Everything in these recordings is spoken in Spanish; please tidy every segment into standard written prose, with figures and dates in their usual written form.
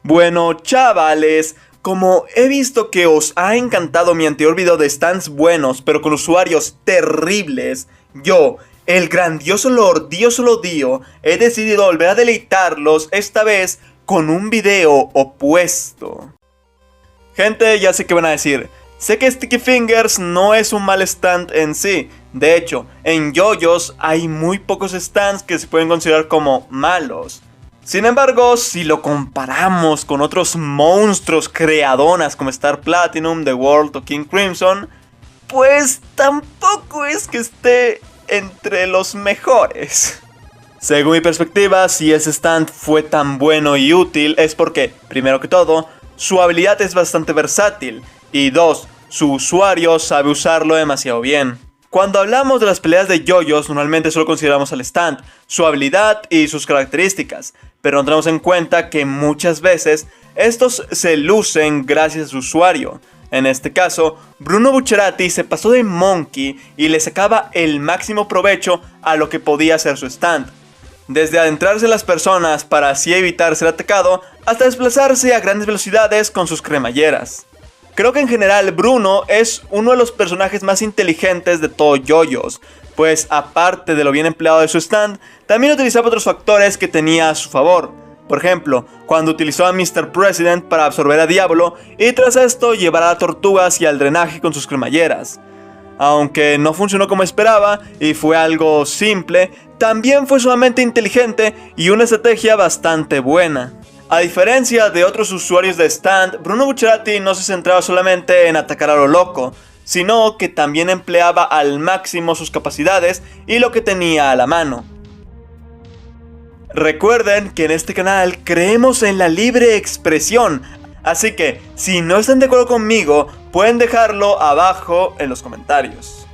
Bueno, chavales, como he visto que os ha encantado mi anterior video de stands buenos, pero con usuarios terribles, yo, el grandioso Lordioso, he decidido volver a deleitarlos, esta vez con un video opuesto. Gente, ya sé que van a decir, sé que Sticky Fingers no es un mal stand en sí. De hecho, en JoJo's hay muy pocos stands que se pueden considerar como malos. Sin embargo, si lo comparamos con otros monstruos creadonas como Star Platinum, The World o King Crimson, pues tampoco es que esté entre los mejores. Según mi perspectiva, si ese stand fue tan bueno y útil es porque, primero que todo, su habilidad es bastante versátil y dos, su usuario sabe usarlo demasiado bien. Cuando hablamos de las peleas de JoJo's, normalmente solo consideramos al stand, su habilidad y sus características, pero no tenemos en cuenta que muchas veces estos se lucen gracias a su usuario. En este caso, Bruno Bucciarati se pasó de Monkey y le sacaba el máximo provecho a lo que podía hacer su stand. Desde adentrarse en las personas para así evitar ser atacado, hasta desplazarse a grandes velocidades con sus cremalleras. Creo que en general Bruno es uno de los personajes más inteligentes de todo JoJo's, pues aparte de lo bien empleado de su stand, también utilizaba otros factores que tenía a su favor. Por ejemplo, cuando utilizó a Mr. President para absorber a Diablo y tras esto llevar a la tortuga hacia el drenaje con sus cremalleras. Aunque no funcionó como esperaba y fue algo simple, también fue sumamente inteligente y una estrategia bastante buena. A diferencia de otros usuarios de stand, Bruno Bucciarati no se centraba solamente en atacar a lo loco, sino que también empleaba al máximo sus capacidades y lo que tenía a la mano. Recuerden que en este canal creemos en la libre expresión, así que si no están de acuerdo conmigo, pueden dejarlo abajo en los comentarios.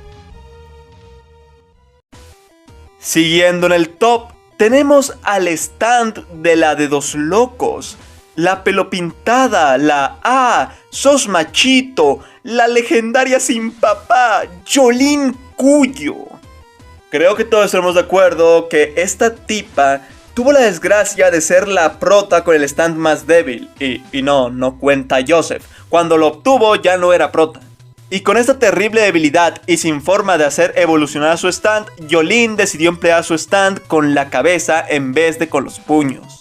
Siguiendo en el top, tenemos al stand de la de dos locos, la pelopintada, la sos machito, la legendaria sin papá, Jolene Cuyo. Creo que todos estamos de acuerdo que esta tipa tuvo la desgracia de ser la prota con el stand más débil, y no cuenta Joseph, cuando lo obtuvo ya no era prota. Y con esta terrible debilidad y sin forma de hacer evolucionar a su stand, Jolene decidió emplear su stand con la cabeza en vez de con los puños.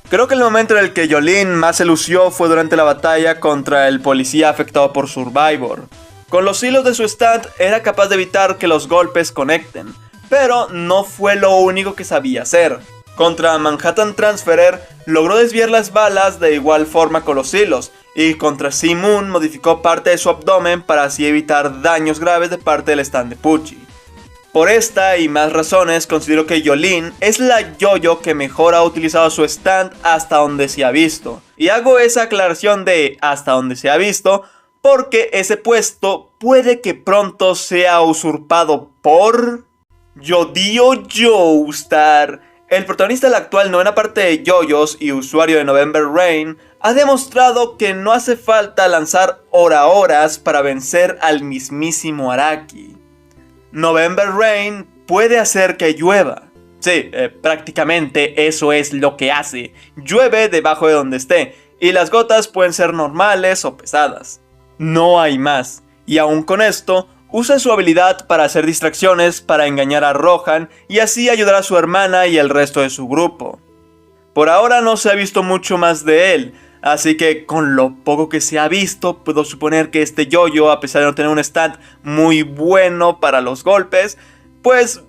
Creo que el momento en el que Jolene más se lució fue durante la batalla contra el policía afectado por Survivor. Con los hilos de su stand era capaz de evitar que los golpes conecten, pero no fue lo único que sabía hacer. Contra Manhattan Transferer logró desviar las balas de igual forma con los hilos, y contra C-Moon modificó parte de su abdomen para así evitar daños graves de parte del stand de Pucci. Por esta y más razones considero que Jolene es la JoJo que mejor ha utilizado su stand hasta donde se ha visto. Y hago esa aclaración de hasta donde se ha visto porque ese puesto puede que pronto sea usurpado por Yodio Joestar. El protagonista de la actual novena parte de JoJo's y usuario de November Rain ha demostrado que no hace falta lanzar horas para vencer al mismísimo Araki. November Rain puede hacer que llueva. Sí, prácticamente eso es lo que hace. Llueve debajo de donde esté, y las gotas pueden ser normales o pesadas. No hay más, y aún con esto, usa su habilidad para hacer distracciones para engañar a Rohan y así ayudar a su hermana y el resto de su grupo. Por ahora no se ha visto mucho más de él, así que con lo poco que se ha visto puedo suponer que este JoJo, a pesar de no tener un stand muy bueno para los golpes, pues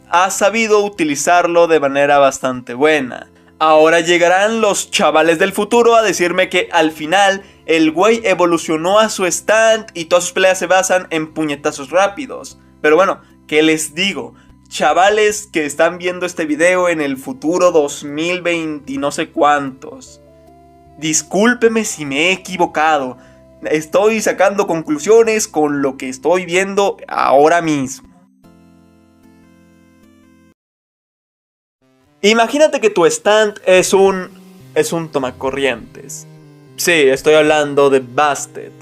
ha sabido utilizarlo de manera bastante buena. Ahora llegarán los chavales del futuro a decirme que al final el güey evolucionó a su stand y todas sus peleas se basan en puñetazos rápidos. Pero bueno, ¿qué les digo? Chavales que están viendo este video en el futuro 2020 no sé cuántos. Discúlpeme si me he equivocado. Estoy sacando conclusiones con lo que estoy viendo ahora mismo. Imagínate que tu stand es un tomacorrientes. Sí, estoy hablando de Bastet.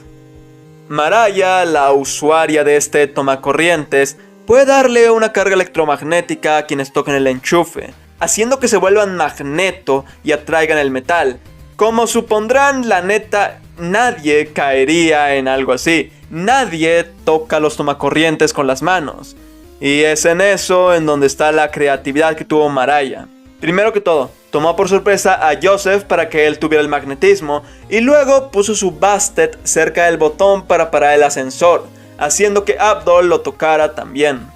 Maraya, la usuaria de este tomacorrientes, puede darle una carga electromagnética a quienes toquen el enchufe, haciendo que se vuelvan magneto y atraigan el metal, Como supondrán, la neta, nadie caería en algo así. Nadie toca los tomacorrientes con las manos. Y es en eso en donde está la creatividad que tuvo Mariah. Primero que todo, tomó por sorpresa a Joseph para que él tuviera el magnetismo y luego puso su Bastet cerca del botón para parar el ascensor, haciendo que Abdul lo tocara también.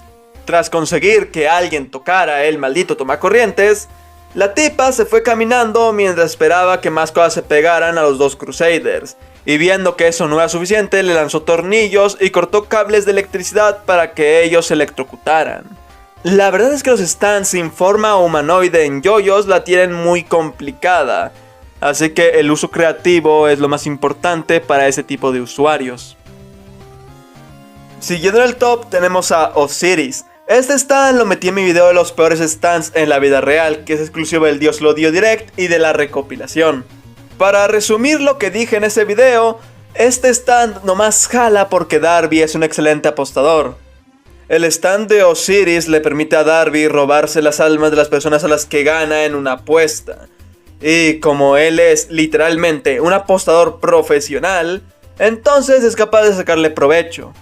Tras conseguir que alguien tocara el maldito tomacorrientes, la tipa se fue caminando mientras esperaba que más cosas se pegaran a los dos Crusaders. Y viendo que eso no era suficiente, le lanzó tornillos y cortó cables de electricidad para que ellos se electrocutaran. La verdad es que los stands sin forma humanoide en yoyos la tienen muy complicada, así que el uso creativo es lo más importante para ese tipo de usuarios. Siguiendo en el top tenemos a Osiris. Este stand lo metí en mi video de los peores stands en la vida real, que es exclusivo del Dios lo dio Direct y de la recopilación. Para resumir lo que dije en ese video, este stand nomás jala porque Darby es un excelente apostador. El stand de Osiris le permite a Darby robarse las almas de las personas a las que gana en una apuesta. Y como él es literalmente un apostador profesional, entonces es capaz de sacarle provecho.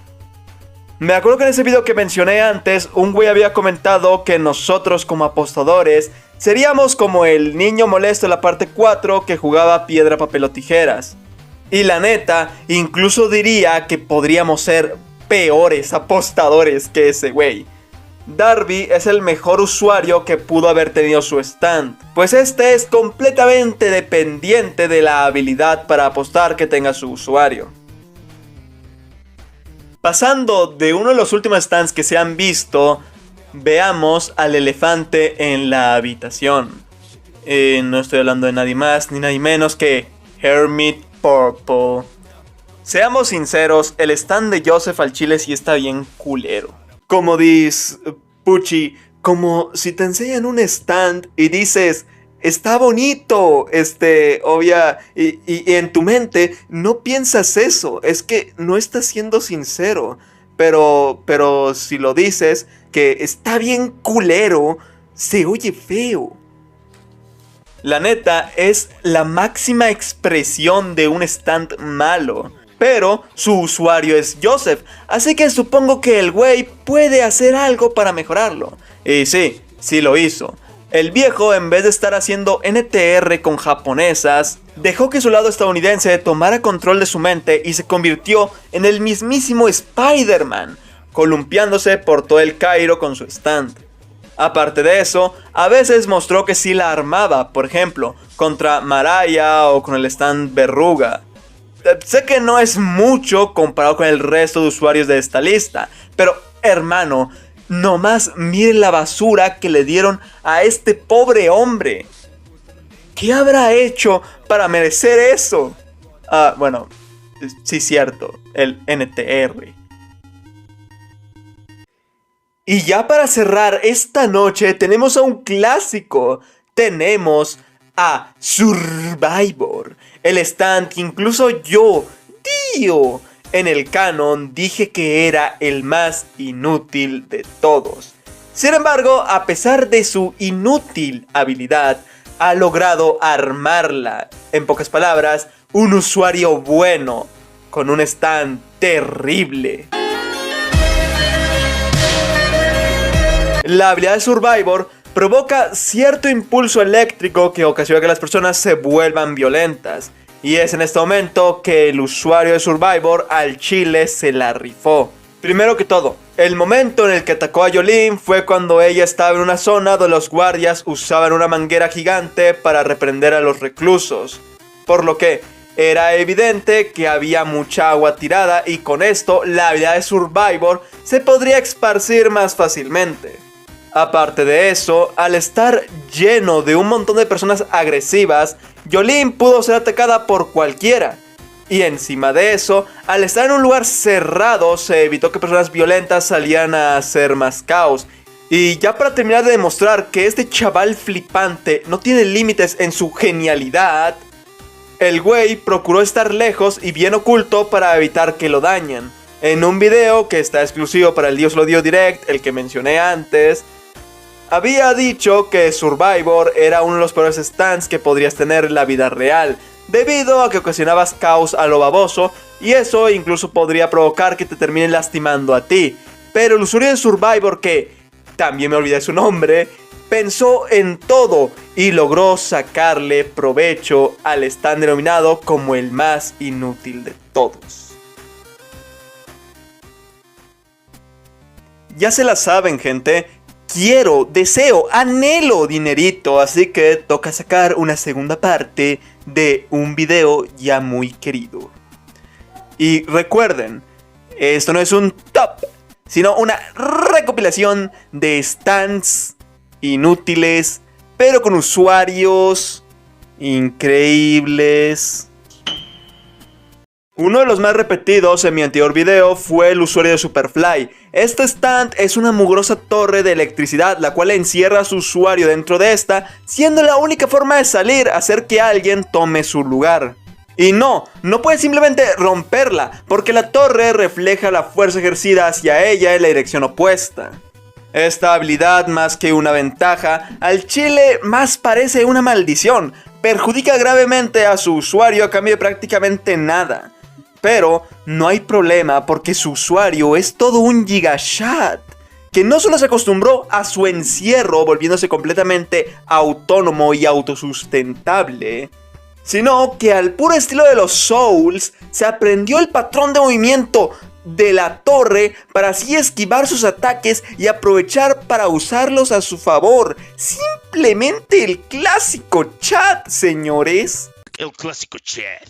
Me acuerdo que en ese video que mencioné antes, un güey había comentado que nosotros como apostadores seríamos como el niño molesto de la parte 4 que jugaba piedra, papel o tijeras. Y la neta, incluso diría que podríamos ser peores apostadores que ese güey. Darby es el mejor usuario que pudo haber tenido su stand, pues este es completamente dependiente de la habilidad para apostar que tenga su usuario. Pasando de uno de los últimos stands que se han visto, veamos al elefante en la habitación. No estoy hablando de nadie más ni nadie menos que Hermit Purple. Seamos sinceros, el stand de Joseph al chile sí está bien culero. Como dice Pucci, como si te enseñan un stand y dices, está bonito, obvia, y en tu mente no piensas eso, es que no estás siendo sincero. Pero si lo dices, que está bien culero, se oye feo. La neta, es la máxima expresión de un stand malo. Pero su usuario es Joseph, así que supongo que el güey puede hacer algo para mejorarlo. Y sí lo hizo. El viejo, en vez de estar haciendo NTR con japonesas, dejó que su lado estadounidense tomara control de su mente y se convirtió en el mismísimo Spider-Man, columpiándose por todo el Cairo con su stand. Aparte de eso, a veces mostró que sí la armaba, por ejemplo, contra Mariah o con el stand Verruga. Sé que no es mucho comparado con el resto de usuarios de esta lista, pero hermano, nomás miren la basura que le dieron a este pobre hombre. ¿Qué habrá hecho para merecer eso? Bueno, sí cierto, el NTR. Y ya para cerrar esta noche tenemos a un clásico. Tenemos a Survivor, el stand que incluso yo, tío, en el canon dije que era el más inútil de todos. Sin embargo, a pesar de su inútil habilidad, ha logrado armarla. En pocas palabras, un usuario bueno, con un stand terrible. La habilidad de Survivor provoca cierto impulso eléctrico que ocasiona que las personas se vuelvan violentas. Y es en este momento que el usuario de Survivor al chile se la rifó. Primero que todo, el momento en el que atacó a Yolene fue cuando ella estaba en una zona donde los guardias usaban una manguera gigante para reprender a los reclusos. Por lo que era evidente que había mucha agua tirada y con esto la habilidad de Survivor se podría esparcir más fácilmente. Aparte de eso, al estar lleno de un montón de personas agresivas, Yolene pudo ser atacada por cualquiera. Y encima de eso, al estar en un lugar cerrado, se evitó que personas violentas salieran a hacer más caos. Y ya para terminar de demostrar que este chaval flipante no tiene límites en su genialidad, el güey procuró estar lejos y bien oculto para evitar que lo dañen. En un video que está exclusivo para el Dios lo dio Direct, el que mencioné antes, había dicho que Survivor era uno de los peores stands que podrías tener en la vida real, debido a que ocasionabas caos a lo baboso, y eso incluso podría provocar que te terminen lastimando a ti. Pero el usuario de Survivor, que también me olvidé su nombre, pensó en todo y logró sacarle provecho al stand denominado como el más inútil de todos. Ya se la saben, gente. Quiero, deseo, anhelo dinerito, así que toca sacar una segunda parte de un video ya muy querido. Y recuerden, esto no es un top, sino una recopilación de stands inútiles, pero con usuarios increíbles. Uno de los más repetidos en mi anterior video fue el usuario de Superfly. Este stand es una mugrosa torre de electricidad, la cual encierra a su usuario dentro de esta, siendo la única forma de salir hacer que alguien tome su lugar. Y no puedes simplemente romperla, porque la torre refleja la fuerza ejercida hacia ella en la dirección opuesta. Esta habilidad, más que una ventaja, al chile más parece una maldición. Perjudica gravemente a su usuario a cambio de prácticamente nada. Pero no hay problema porque su usuario es todo un gigachat, que no solo se acostumbró a su encierro volviéndose completamente autónomo y autosustentable, sino que al puro estilo de los Souls se aprendió el patrón de movimiento de la torre para así esquivar sus ataques y aprovechar para usarlos a su favor. Simplemente el clásico chat, señores. El clásico chat.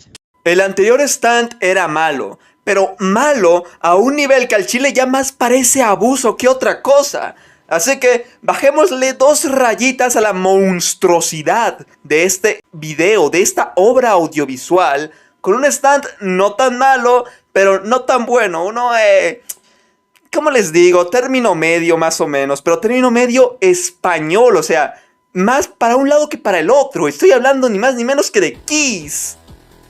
El anterior stand era malo, pero malo a un nivel que al chile ya más parece abuso que otra cosa. Así que bajémosle 2 rayitas a la monstruosidad de este video, de esta obra audiovisual, con un stand no tan malo, pero no tan bueno. Uno, ¿cómo les digo? Término medio más o menos, pero término medio español, o sea, más para un lado que para el otro. Estoy hablando ni más ni menos que de Kiss.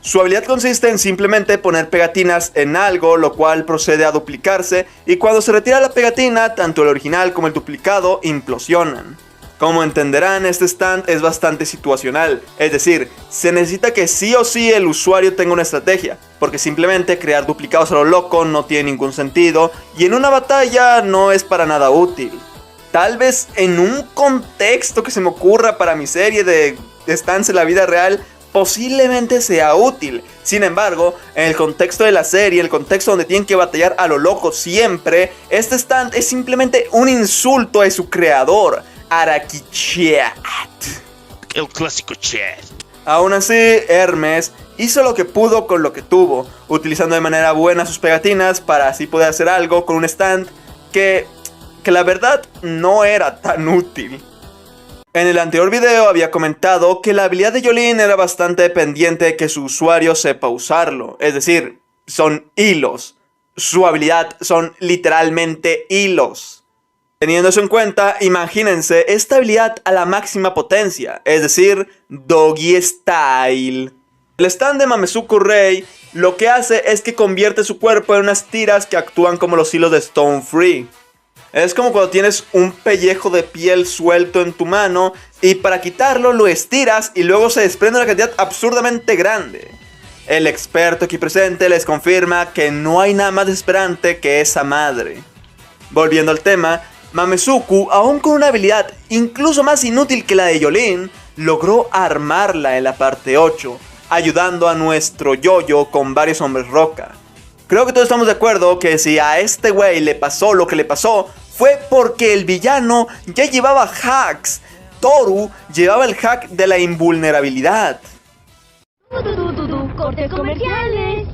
Su habilidad consiste en simplemente poner pegatinas en algo, lo cual procede a duplicarse, y cuando se retira la pegatina, tanto el original como el duplicado implosionan. Como entenderán, este stand es bastante situacional, es decir, se necesita que sí o sí el usuario tenga una estrategia, porque simplemente crear duplicados a lo loco no tiene ningún sentido, y en una batalla no es para nada útil. Tal vez en un contexto que se me ocurra para mi serie de stands en la vida real, posiblemente sea útil. Sin embargo, en el contexto de la serie, el contexto donde tienen que batallar a lo loco siempre, este stand es simplemente un insulto a su creador, Arakichat. El clásico chat. Aún así, Hermes hizo lo que pudo con lo que tuvo, utilizando de manera buena sus pegatinas para así poder hacer algo con un stand que la verdad no era tan útil. En el anterior video había comentado que la habilidad de Jolene era bastante dependiente de que su usuario sepa usarlo. Es decir, son hilos. Su habilidad son literalmente hilos. Teniendo eso en cuenta, imagínense esta habilidad a la máxima potencia, es decir, Doggy Style. El stand de Mamezuku Rei lo que hace es que convierte su cuerpo en unas tiras que actúan como los hilos de Stone Free. Es como cuando tienes un pellejo de piel suelto en tu mano y para quitarlo lo estiras y luego se desprende una cantidad absurdamente grande. El experto aquí presente les confirma que no hay nada más desesperante que esa madre. Volviendo al tema, Mamezuku, aún con una habilidad incluso más inútil que la de Jolene, logró armarla en la parte 8, ayudando a nuestro Yoyo con varios hombres roca. Creo que todos estamos de acuerdo que si a este güey le pasó lo que le pasó, fue porque el villano ya llevaba hacks. Toru llevaba el hack de la invulnerabilidad. Cortes comerciales.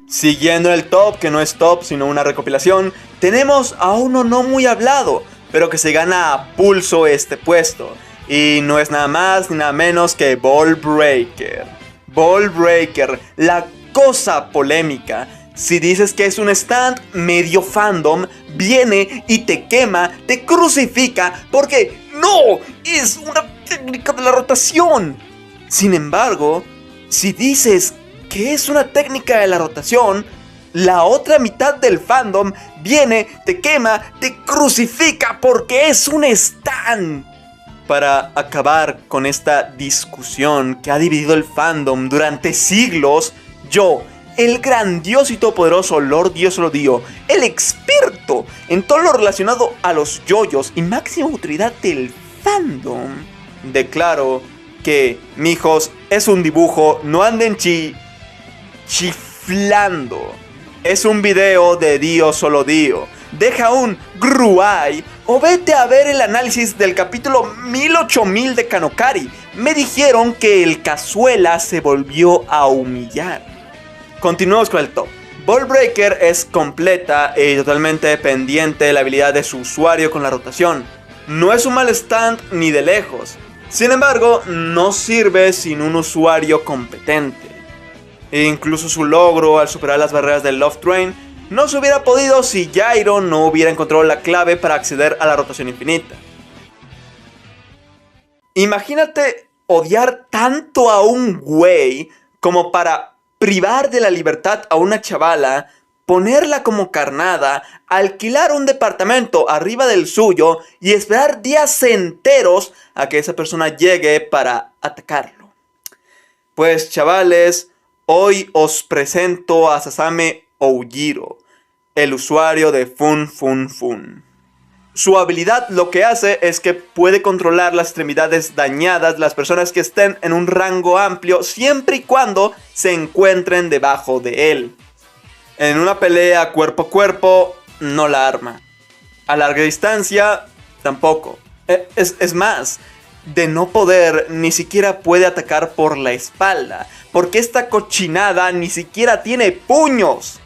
Siguiendo el top, que no es top sino una recopilación, tenemos a uno no muy hablado, pero que se gana a pulso este puesto. Y no es nada más ni nada menos que Ball Breaker. Ball Breaker, la cosa polémica. Si dices que es un stand medio fandom, viene y te quema, te crucifica, porque no, es una técnica de la rotación. Sin embargo, si dices que es una técnica de la rotación, la otra mitad del fandom viene, te quema, te crucifica porque es un stan. Para acabar con esta discusión que ha dividido el fandom durante siglos, yo, el grandioso y todopoderoso Lord Diosolodio, el experto en todo lo relacionado a los yoyos y máxima autoridad del fandom, declaro que, mijos, es un dibujo, no anden chiflando. Es un video de Diosolodio. Deja un gruay o vete a ver el análisis del capítulo 1000-8000 de Kanokari. Me dijeron que el cazuela se volvió a humillar. Continuamos con el top. Ball Breaker es completa y totalmente dependiente de la habilidad de su usuario con la rotación. No es un mal stand ni de lejos. Sin embargo, no sirve sin un usuario competente. E incluso su logro al superar las barreras del Love Train no se hubiera podido si Jairo no hubiera encontrado la clave para acceder a la rotación infinita. Imagínate odiar tanto a un güey como para privar de la libertad a una chavala, ponerla como carnada, alquilar un departamento arriba del suyo y esperar días enteros a que esa persona llegue para atacarlo. Pues chavales, hoy os presento a Sasame Oujiro, el usuario de Fun. Su habilidad lo que hace es que puede controlar las extremidades dañadas de las personas que estén en un rango amplio siempre y cuando se encuentren debajo de él. En una pelea cuerpo a cuerpo, no la arma. A larga distancia, tampoco. Es más, de no poder, ni siquiera puede atacar por la espalda, porque esta cochinada ni siquiera tiene puños.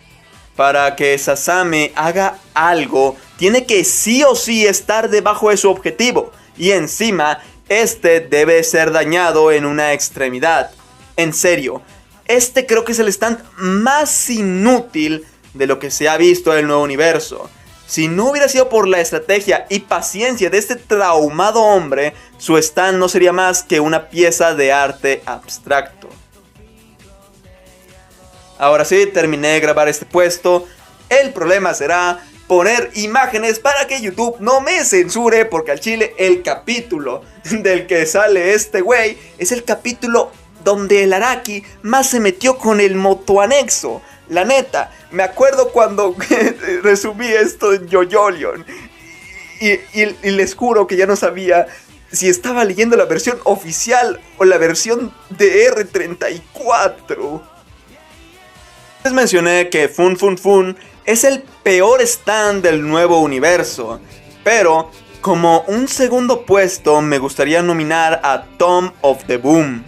Para que Sasame haga algo, tiene que sí o sí estar debajo de su objetivo, y encima, este debe ser dañado en una extremidad. En serio, este creo que es el stand más inútil de lo que se ha visto en el nuevo universo. Si no hubiera sido por la estrategia y paciencia de este traumado hombre, su stand no sería más que una pieza de arte abstracto. Ahora sí, terminé de grabar este puesto. El problema será poner imágenes para que YouTube no me censure, porque al chile el capítulo del que sale este güey es el capítulo donde el Araki más se metió con el motoanexo. La neta, me acuerdo cuando resumí esto en Yoyolion y les juro que ya no sabía si estaba leyendo la versión oficial o la versión de R34. Les mencioné que Fun es el peor stand del nuevo universo, pero como un segundo puesto me gustaría nominar a Tomb of the Boom.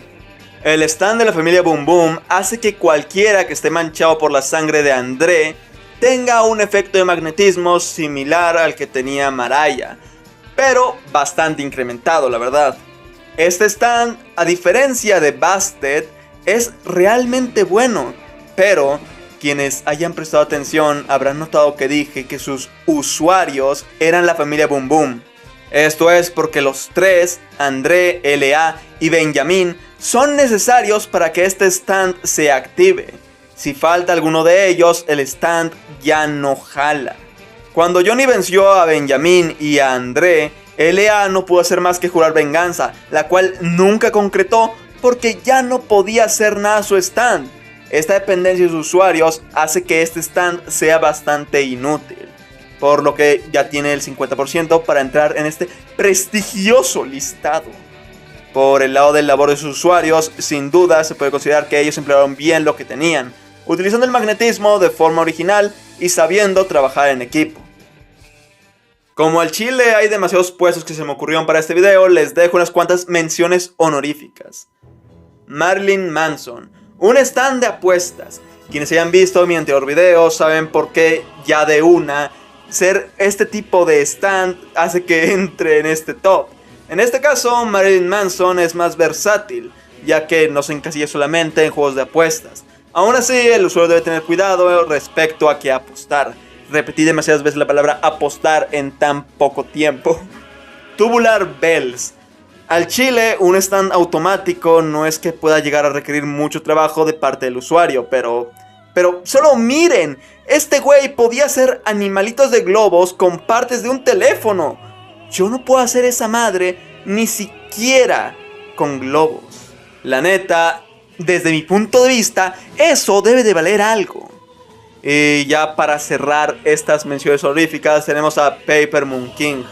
El stand de la familia Boom Boom hace que cualquiera que esté manchado por la sangre de André tenga un efecto de magnetismo similar al que tenía Maraya, pero bastante incrementado, la verdad. Este stand, a diferencia de Busted, es realmente bueno, pero quienes hayan prestado atención habrán notado que dije que sus usuarios eran la familia Boom Boom. Esto es porque los tres, André, L.A. y Benjamin, son necesarios para que este stand se active. Si falta alguno de ellos, el stand ya no jala. Cuando Johnny venció a Benjamin y a André, L.A. no pudo hacer más que jurar venganza, la cual nunca concretó porque ya no podía hacer nada a su stand. Esta dependencia de sus usuarios hace que este stand sea bastante inútil, por lo que ya tiene el 50% para entrar en este prestigioso listado. Por el lado del labor de sus usuarios, sin duda se puede considerar que ellos emplearon bien lo que tenían, utilizando el magnetismo de forma original y sabiendo trabajar en equipo. Como al chile hay demasiados puestos que se me ocurrieron para este video, les dejo unas cuantas menciones honoríficas. Marilyn Manson, un stand de apuestas. Quienes hayan visto mi anterior video saben por qué ya de una ser este tipo de stand hace que entre en este top. En este caso, Marilyn Manson es más versátil, ya que no se encasilla solamente en juegos de apuestas. Aún así, el usuario debe tener cuidado respecto a qué apostar. Repetí demasiadas veces la palabra apostar en tan poco tiempo. Tubular Bells. Al chile, un stand automático no es que pueda llegar a requerir mucho trabajo de parte del usuario, pero solo miren, este güey podía hacer animalitos de globos con partes de un teléfono. Yo no puedo hacer esa madre ni siquiera con globos. La neta, desde mi punto de vista, eso debe de valer algo. Y ya para cerrar estas menciones honoríficas tenemos a Paper Moon King.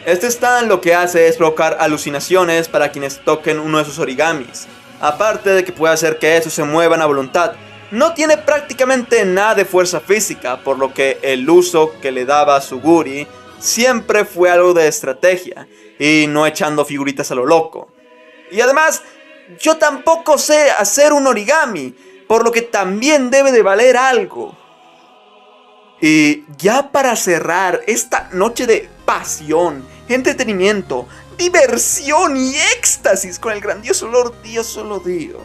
Este stand lo que hace es provocar alucinaciones para quienes toquen uno de sus origamis. Aparte de que puede hacer que estos se muevan a voluntad, no tiene prácticamente nada de fuerza física, por lo que el uso que le daba a Suguri siempre fue algo de estrategia y no echando figuritas a lo loco. Y además, yo tampoco sé hacer un origami, por lo que también debe de valer algo. Y ya para cerrar esta noche de pasión, entretenimiento, diversión y éxtasis con el grandioso Lord Dio Solo Dio,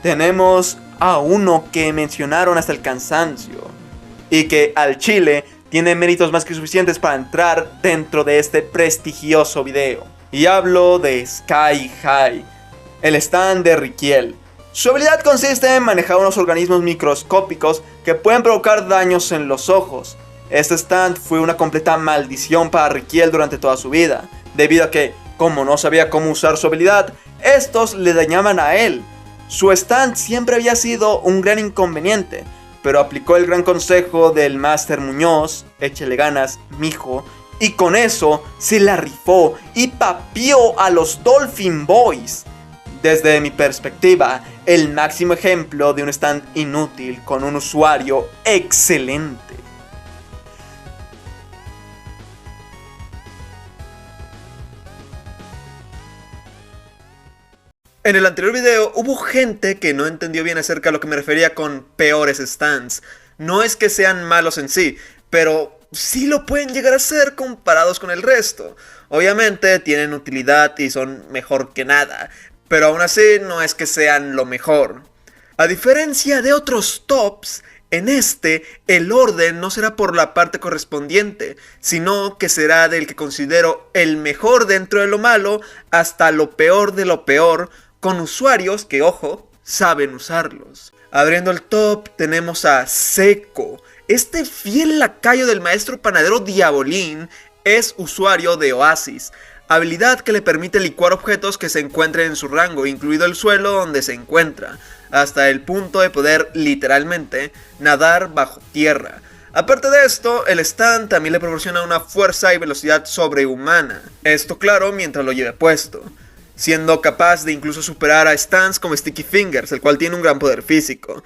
tenemos a uno que mencionaron hasta el cansancio y que al chile tiene méritos más que suficientes para entrar dentro de este prestigioso video. Y hablo de Sky High, el stand de Rikiel. Su habilidad consiste en manejar unos organismos microscópicos que pueden provocar daños en los ojos. Este stand fue una completa maldición para Rikiel durante toda su vida, debido a que, como no sabía cómo usar su habilidad, estos le dañaban a él. Su stand siempre había sido un gran inconveniente, pero aplicó el gran consejo del Master Muñoz, échele ganas, mijo, y con eso se la rifó y papió a los Dolphin Boys. Desde mi perspectiva, el máximo ejemplo de un stand inútil con un usuario excelente. En el anterior video hubo gente que no entendió bien acerca de lo que me refería con peores stands. No es que sean malos en sí, pero sí lo pueden llegar a ser comparados con el resto. Obviamente tienen utilidad y son mejor que nada, pero aún así no es que sean lo mejor. A diferencia de otros tops, en este el orden no será por la parte correspondiente, sino que será del que considero el mejor dentro de lo malo hasta lo peor de lo peor, con usuarios que, ojo, saben usarlos. Abriendo el top tenemos a Seco. Este fiel lacayo del maestro panadero Diabolín es usuario de Oasis, habilidad que le permite licuar objetos que se encuentren en su rango, incluido el suelo donde se encuentra, hasta el punto de poder literalmente nadar bajo tierra. Aparte de esto, el stand también le proporciona una fuerza y velocidad sobrehumana. Esto claro mientras lo lleve puesto, siendo capaz de incluso superar a stands como Sticky Fingers, el cual tiene un gran poder físico.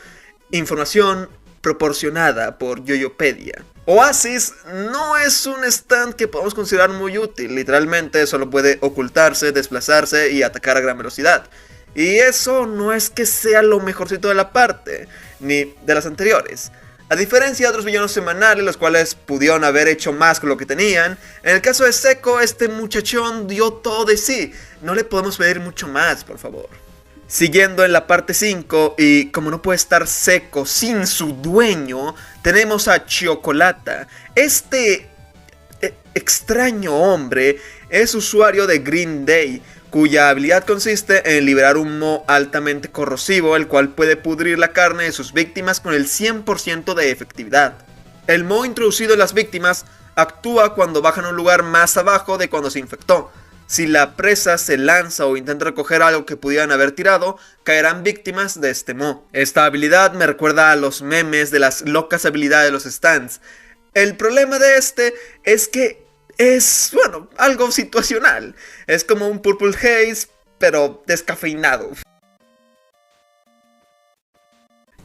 Información proporcionada por Yoyopedia. Oasis no es un stand que podemos considerar muy útil, literalmente solo puede ocultarse, desplazarse y atacar a gran velocidad. Y eso no es que sea lo mejorcito de la parte, ni de las anteriores. A diferencia de otros villanos semanales, los cuales pudieron haber hecho más con lo que tenían, en el caso de Seco, este muchachón dio todo de sí. No le podemos pedir mucho más, por favor. Siguiendo en la parte 5, y como no puede estar Seco sin su dueño, tenemos a Chocolata. Este extraño hombre es usuario de Green Day, cuya habilidad consiste en liberar un moho altamente corrosivo, el cual puede pudrir la carne de sus víctimas con el 100% de efectividad. El moho introducido en las víctimas actúa cuando bajan a un lugar más abajo de cuando se infectó. Si la presa se lanza o intenta recoger algo que pudieran haber tirado, caerán víctimas de este moho. Esta habilidad me recuerda a los memes de las locas habilidades de los stands. El problema de este es que es, bueno, algo situacional. Es como un Purple Haze, pero descafeinado.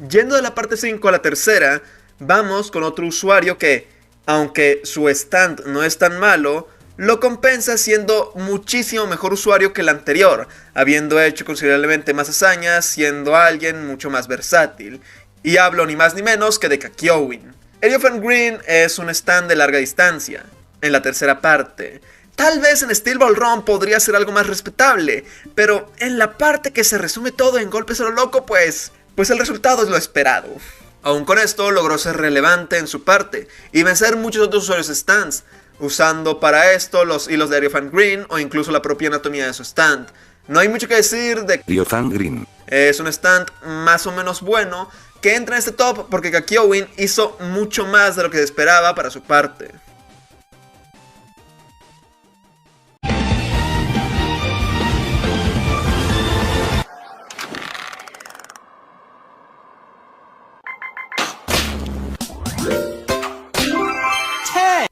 Yendo de la parte 5 a la tercera, vamos con otro usuario que, aunque su stand no es tan malo, lo compensa siendo muchísimo mejor usuario que el anterior, habiendo hecho considerablemente más hazañas, siendo alguien mucho más versátil. Y hablo ni más ni menos que de Kakyoin. Elephant Green es un stand de larga distancia. En la tercera parte, tal vez en Steel Ball Run podría ser algo más respetable, pero en la parte que se resume todo en golpes a lo loco, pues el resultado es lo esperado. Aún con esto logró ser relevante en su parte y vencer muchos otros usuarios stands. usando para esto los hilos de Ariofan Green o incluso la propia anatomía de su stand. No hay mucho que decir de Ariofan Green. Es un stand más o menos bueno que entra en este top porque Kakyoin hizo mucho más de lo que se esperaba para su parte.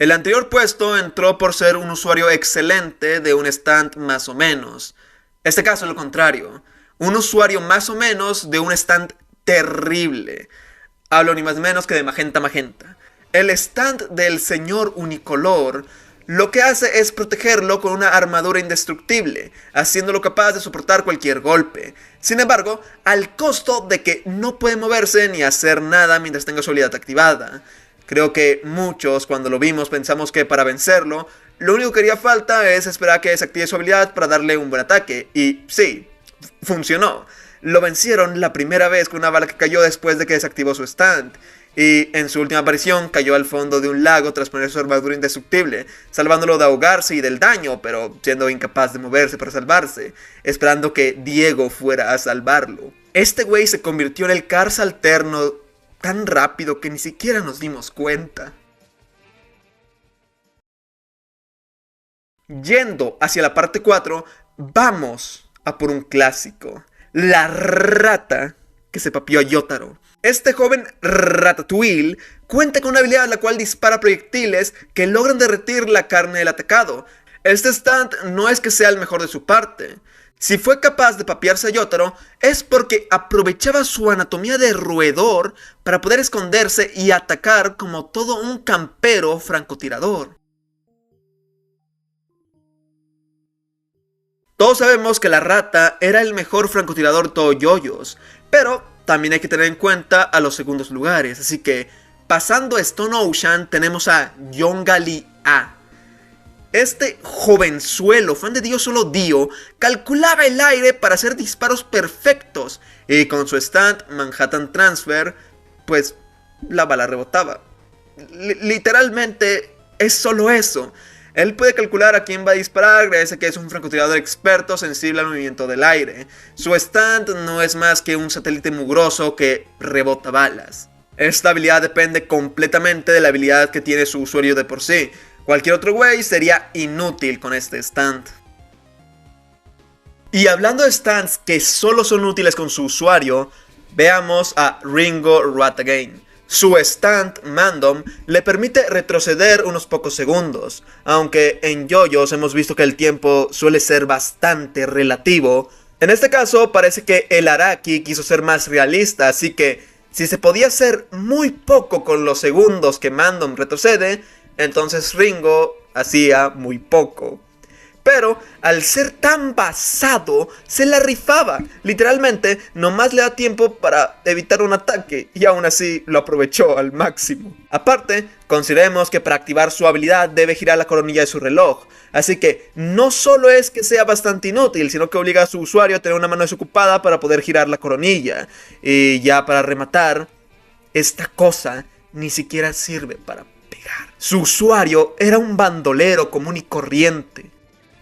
El anterior puesto entró por ser un usuario excelente de un stand más o menos. Este caso es lo contrario. Un usuario más o menos de un stand terrible. Hablo ni más ni menos que de Magenta Magenta. El stand del señor Unicolor lo que hace es protegerlo con una armadura indestructible, haciéndolo capaz de soportar cualquier golpe. Sin embargo, al costo de que no puede moverse ni hacer nada mientras tenga su habilidad activada. Creo que muchos cuando lo vimos pensamos que para vencerlo, lo único que haría falta es esperar a que desactive su habilidad para darle un buen ataque. Y sí, funcionó. Lo vencieron la primera vez con una bala que cayó después de que desactivó su stand. Y en su última aparición cayó al fondo de un lago tras poner su armadura indestructible, salvándolo de ahogarse y del daño, pero siendo incapaz de moverse para salvarse, esperando que Diego fuera a salvarlo. Este güey se convirtió en el Cars alterno tan rápido que ni siquiera nos dimos cuenta. Yendo hacia la parte 4, vamos a por un clásico. La rata que se papió a Yotaro. Este joven Ratatouille cuenta con una habilidad la cual dispara proyectiles que logran derretir la carne del atacado. Este stand no es que sea el mejor de su parte. Si fue capaz de papearse a Yotaro es porque aprovechaba su anatomía de roedor para poder esconderse y atacar como todo un campero francotirador. Todos sabemos que la rata era el mejor francotirador de todo yoyos, pero también hay que tener en cuenta a los segundos lugares, así que pasando a Stone Ocean tenemos a Yongali A. Este jovenzuelo, fan de Dio solo Dio, calculaba el aire para hacer disparos perfectos y con su stand Manhattan Transfer, pues la bala rebotaba. Literalmente es solo eso. Él puede calcular a quién va a disparar gracias a que es un francotirador experto sensible al movimiento del aire. Su stand no es más que un satélite mugroso que rebota balas. Esta habilidad depende completamente de la habilidad que tiene su usuario de por sí. Cualquier otro güey sería inútil con este stand. Y hablando de stands que solo son útiles con su usuario, veamos a Ringo Ratagain. Su stand Mandom le permite retroceder unos pocos segundos, aunque en yoyos hemos visto que el tiempo suele ser bastante relativo. En este caso parece que el Araki quiso ser más realista, así que si se podía hacer muy poco con los segundos que Mandom retrocede, entonces Ringo hacía muy poco. Pero al ser tan basado, se la rifaba. Literalmente, nomás le da tiempo para evitar un ataque y aún así lo aprovechó al máximo. Aparte, consideremos que para activar su habilidad debe girar la coronilla de su reloj. Así que no solo es que sea bastante inútil, sino que obliga a su usuario a tener una mano desocupada para poder girar la coronilla. Y ya para rematar, esta cosa ni siquiera sirve para pegar. Su usuario era un bandolero común y corriente.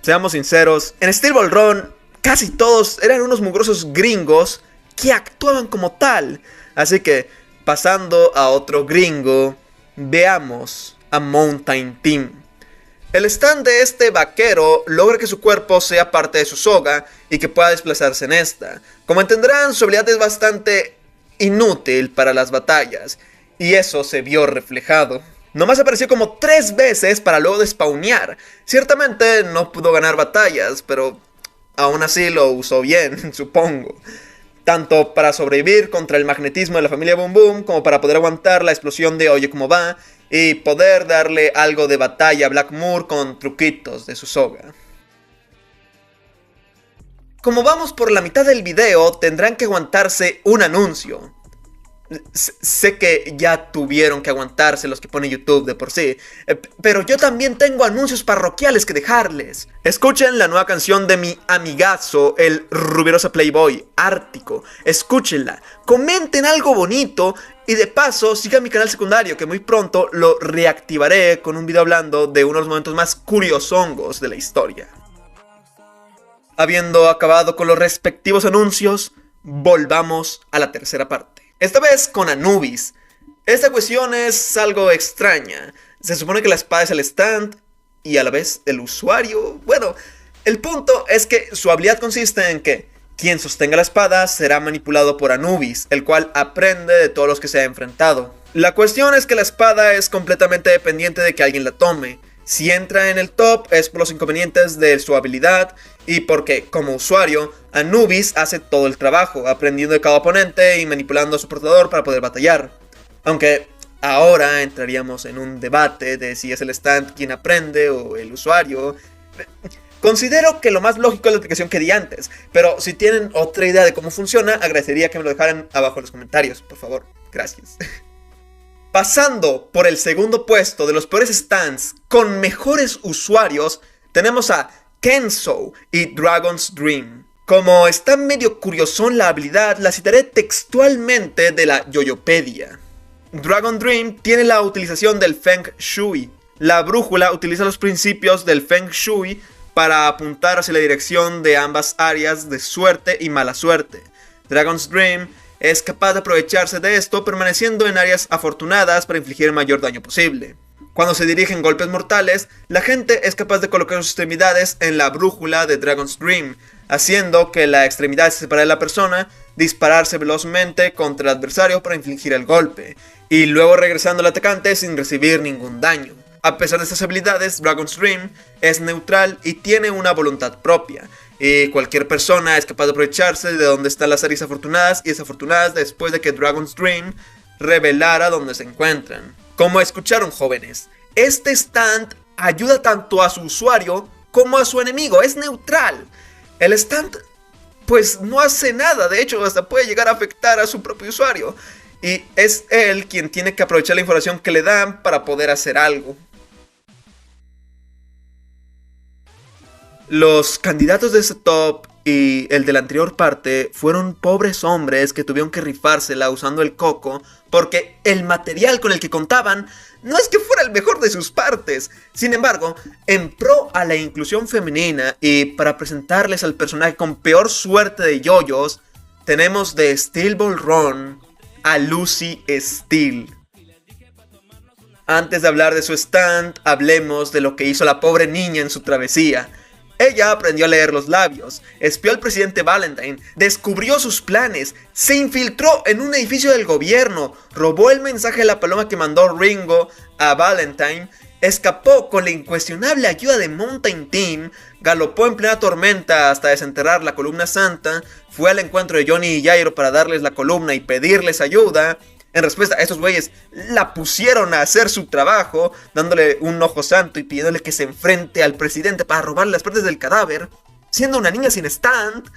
Seamos sinceros, en Steel Ball Run casi todos eran unos mugrosos gringos que actuaban como tal. Así que, pasando a otro gringo, veamos a Mountain Team. El stand de este vaquero logra que su cuerpo sea parte de su soga y que pueda desplazarse en esta. Como entenderán, su habilidad es bastante inútil para las batallas, y eso se vio reflejado. Nomás apareció como 3 veces para luego despawnear. Ciertamente no pudo ganar batallas, pero aún así lo usó bien, supongo. Tanto para sobrevivir contra el magnetismo de la familia Boom Boom, como para poder aguantar la explosión de Oye Como Va, y poder darle algo de batalla a Blackmoor con truquitos de su soga. Como vamos por la mitad del video, tendrán que aguantarse un anuncio. Sé que ya tuvieron que aguantarse los que pone YouTube de por sí, pero yo también tengo anuncios parroquiales que dejarles. Escuchen la nueva canción de mi amigazo, el Rubirosa Playboy, Ártico. Escúchenla, comenten algo bonito y de paso sigan mi canal secundario, que muy pronto lo reactivaré con un video hablando de uno de los momentos más curiosongos de la historia. Habiendo acabado con los respectivos anuncios, volvamos a la tercera parte. Esta vez con Anubis. Esta cuestión es algo extraña. Se supone que la espada es el stand y a la vez el usuario. Bueno, el punto es que su habilidad consiste en que quien sostenga la espada será manipulado por Anubis, el cual aprende de todos los que se ha enfrentado. La cuestión es que la espada es completamente dependiente de que alguien la tome. Si entra en el top es por los inconvenientes de su habilidad y porque, como usuario, Anubis hace todo el trabajo, aprendiendo de cada oponente y manipulando a su portador para poder batallar. Aunque ahora entraríamos en un debate de si es el stand quien aprende o el usuario. Considero que lo más lógico es la explicación que di antes, pero si tienen otra idea de cómo funciona, agradecería que me lo dejaran abajo en los comentarios, por favor. Gracias. Pasando por el segundo puesto de los peores stands con mejores usuarios, tenemos a Kenzo y Dragon's Dream. Como está medio curiosón la habilidad, la citaré textualmente de la Yoyopedia. Dragon Dream tiene la utilización del Feng Shui. La brújula utiliza los principios del Feng Shui para apuntar hacia la dirección de ambas áreas de suerte y mala suerte. Dragon's Dream es capaz de aprovecharse de esto permaneciendo en áreas afortunadas para infligir el mayor daño posible. Cuando se dirigen golpes mortales, la gente es capaz de colocar sus extremidades en la brújula de Dragon's Dream, haciendo que la extremidad se separe de la persona, dispararse velozmente contra el adversario para infligir el golpe, y luego regresando al atacante sin recibir ningún daño. A pesar de estas habilidades, Dragon's Dream es neutral y tiene una voluntad propia, y cualquier persona es capaz de aprovecharse de donde están las áreas afortunadas y desafortunadas después de que Dragon's Dream revelara dónde se encuentran. Como escucharon, jóvenes, este stand ayuda tanto a su usuario como a su enemigo, es neutral. El stand pues no hace nada, de hecho hasta puede llegar a afectar a su propio usuario, y es él quien tiene que aprovechar la información que le dan para poder hacer algo. Los candidatos de este top y el de la anterior parte fueron pobres hombres que tuvieron que rifársela usando el coco porque el material con el que contaban no es que fuera el mejor de sus partes. Sin embargo, en pro a la inclusión femenina y para presentarles al personaje con peor suerte de yoyos, tenemos de Steel Ball Run a Lucy Steel. Antes de hablar de su stand, hablemos de lo que hizo la pobre niña en su travesía. Ella aprendió a leer los labios, espió al presidente Valentine, descubrió sus planes, se infiltró en un edificio del gobierno, robó el mensaje de la paloma que mandó Ringo a Valentine, escapó con la incuestionable ayuda de Mountain Team, galopó en plena tormenta hasta desenterrar la columna santa, fue al encuentro de Johnny y Jairo para darles la columna y pedirles ayuda. En respuesta a estos güeyes la pusieron a hacer su trabajo, dándole un ojo santo y pidiéndole que se enfrente al presidente para robarle las partes del cadáver, siendo una niña sin stand.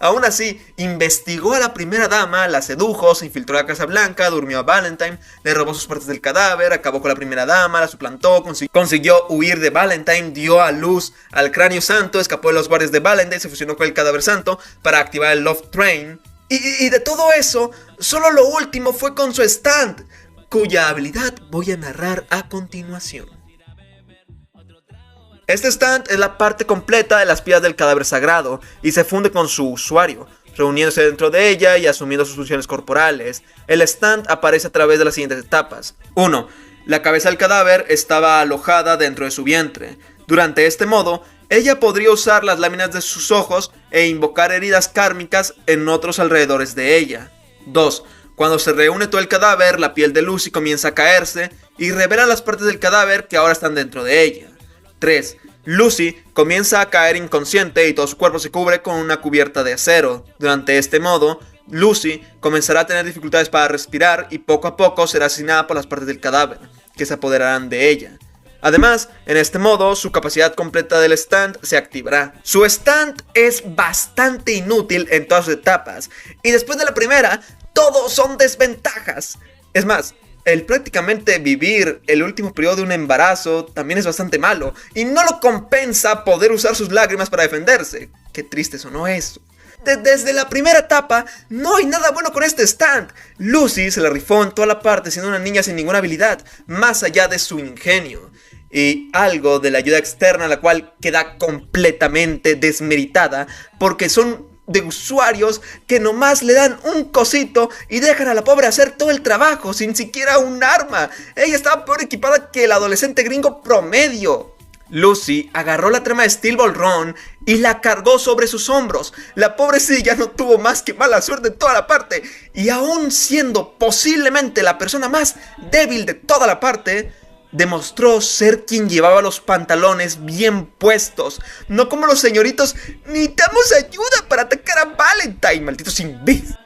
Aún así, investigó a la primera dama, la sedujo, se infiltró a la Casa Blanca, durmió a Valentine, le robó sus partes del cadáver, acabó con la primera dama, la suplantó, consiguió huir de Valentine, dio a luz al cráneo santo, escapó de los guardias de Valentine, se fusionó con el cadáver santo para activar el Love Train. Y de todo eso, solo lo último fue con su stand, cuya habilidad voy a narrar a continuación. Este stand es la parte completa de las piedras del cadáver sagrado y se funde con su usuario, reuniéndose dentro de ella y asumiendo sus funciones corporales. El stand aparece a través de las siguientes etapas. 1. La cabeza del cadáver estaba alojada dentro de su vientre. Durante este modo, ella podría usar las láminas de sus ojos e invocar heridas kármicas en otros alrededores de ella. 2. Cuando se reúne todo el cadáver, la piel de Lucy comienza a caerse y revela las partes del cadáver que ahora están dentro de ella. 3. Lucy comienza a caer inconsciente y todo su cuerpo se cubre con una cubierta de acero. Durante este modo, Lucy comenzará a tener dificultades para respirar y poco a poco será asesinada por las partes del cadáver, que se apoderarán de ella. Además, en este modo, su capacidad completa del stand se activará. Su stand es bastante inútil en todas sus etapas, y después de la primera, todo son desventajas. Es más, el prácticamente vivir el último periodo de un embarazo también es bastante malo, y no lo compensa poder usar sus lágrimas para defenderse. Qué triste sonó eso. Desde la primera etapa, no hay nada bueno con este stand. Lucy se la rifó en toda la parte siendo una niña sin ninguna habilidad, más allá de su ingenio. Y algo de la ayuda externa, la cual queda completamente desmeritada, porque son de usuarios que nomás le dan un cosito y dejan a la pobre hacer todo el trabajo sin siquiera un arma. Ella estaba peor equipada que el adolescente gringo promedio. Lucy agarró la trama de Steel Ball Run y la cargó sobre sus hombros. La pobrecilla no tuvo más que mala suerte en toda la parte, y aún siendo posiblemente la persona más débil de toda la parte, demostró ser quien llevaba los pantalones bien puestos. No como los señoritos, necesitamos ayuda para atacar a Valentine, malditos imbéciles.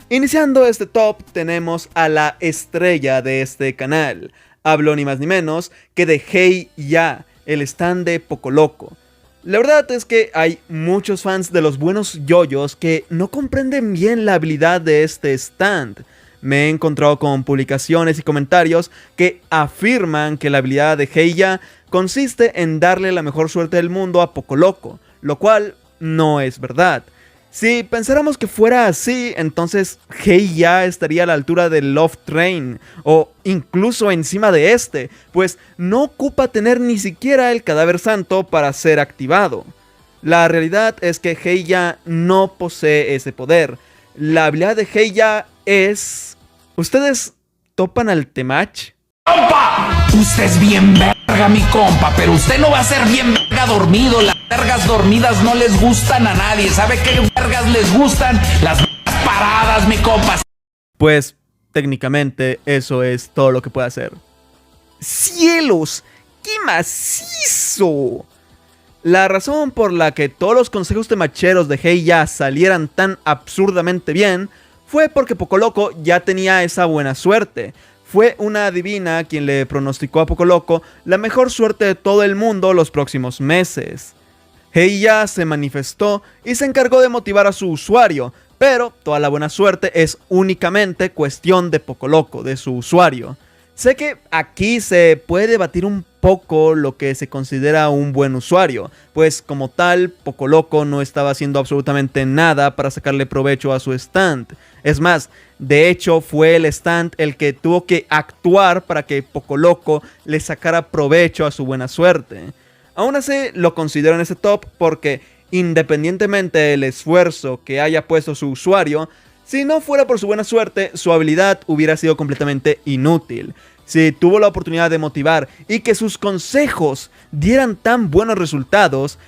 Iniciando este top tenemos a la estrella de este canal. Hablo ni más ni menos que de Hey-Ya, el stand de Poco Loco. La verdad es que hay muchos fans de los buenos yoyos que no comprenden bien la habilidad de este stand. Me he encontrado con publicaciones y comentarios que afirman que la habilidad de Hey-Ya consiste en darle la mejor suerte del mundo a Poco Loco, lo cual no es verdad. Si pensáramos que fuera así, entonces Hey-Ya estaría a la altura del Love Train, o incluso encima de este, pues no ocupa tener ni siquiera el cadáver santo para ser activado. La realidad es que Hey-Ya no posee ese poder. La habilidad de Hey-Ya es... ¿Ustedes topan al Temach? ¡Compa! Usted es bien verga, mi compa, pero usted no va a ser bien verga dormido. Las vergas dormidas no les gustan a nadie. ¿Sabe qué vergas les gustan? Las vergas paradas, mi compa. Pues, técnicamente, eso es todo lo que puede hacer. ¡Cielos! ¡Qué macizo! La razón por la que todos los consejos temacheros de Hey-Ya salieran tan absurdamente bien fue porque Poco Loco ya tenía esa buena suerte. Fue una adivina quien le pronosticó a Poco Loco la mejor suerte de todo el mundo los próximos meses. Hey-Ya se manifestó y se encargó de motivar a su usuario, pero toda la buena suerte es únicamente cuestión de Poco Loco, de su usuario. Sé que aquí se puede debatir un poco lo que se considera un buen usuario, pues como tal, Poco Loco no estaba haciendo absolutamente nada para sacarle provecho a su stand. Es más, de hecho fue el stand el que tuvo que actuar para que Poco Loco le sacara provecho a su buena suerte. Aún así lo considero en ese top porque independientemente del esfuerzo que haya puesto su usuario, si no fuera por su buena suerte, su habilidad hubiera sido completamente inútil. Si tuvo la oportunidad de motivar y que sus consejos dieran tan buenos resultados,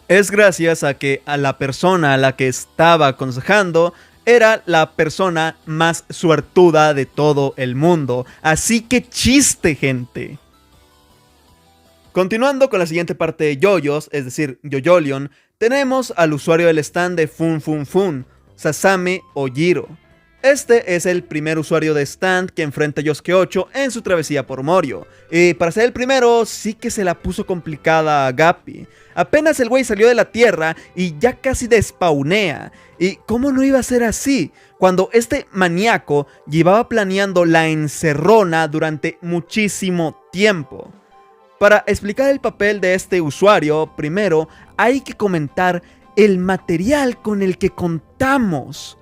es gracias a que a la persona a la que estaba aconsejando era la persona más suertuda de todo el mundo. Así que chiste, gente. Continuando con la siguiente parte de yoyos, es decir, Yoyolion, tenemos al usuario del stand de Fun Fun Fun, Sasame Ojiro. Este es el primer usuario de stand que enfrenta a Yosuke 8 en su travesía por Morio. Y para ser el primero, sí que se la puso complicada a Gappy. Apenas el güey salió de la tierra y ya casi despawnea. ¿Y cómo no iba a ser así? Cuando este maníaco llevaba planeando la encerrona durante muchísimo tiempo. Para explicar el papel de este usuario, primero hay que comentar el material con el que contamos.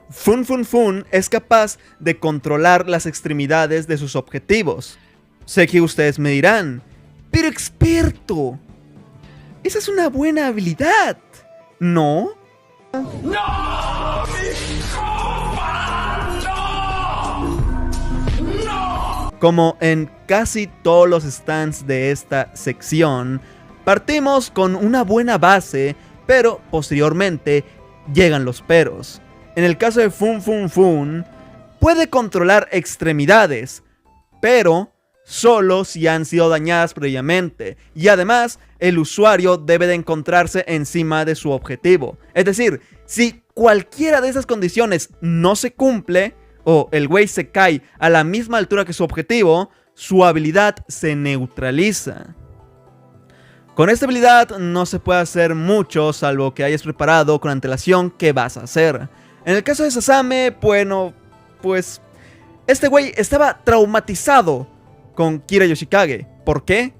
Fun Fun Fun es capaz de controlar las extremidades de sus objetivos. Sé que ustedes me dirán, pero experto, esa es una buena habilidad, ¿no? ¡No! ¡Mi compa! ¡No! ¡No! Como en casi todos los stands de esta sección, partimos con una buena base, pero posteriormente llegan los peros. En el caso de Fun Fun Fun, puede controlar extremidades, pero solo si han sido dañadas previamente. Y además, el usuario debe de encontrarse encima de su objetivo. Es decir, si cualquiera de esas condiciones no se cumple, o el güey se cae a la misma altura que su objetivo, su habilidad se neutraliza. Con esta habilidad no se puede hacer mucho, salvo que hayas preparado con antelación qué vas a hacer. En el caso de Sasame, bueno, pues este güey estaba traumatizado con Kira Yoshikage. ¿Por qué?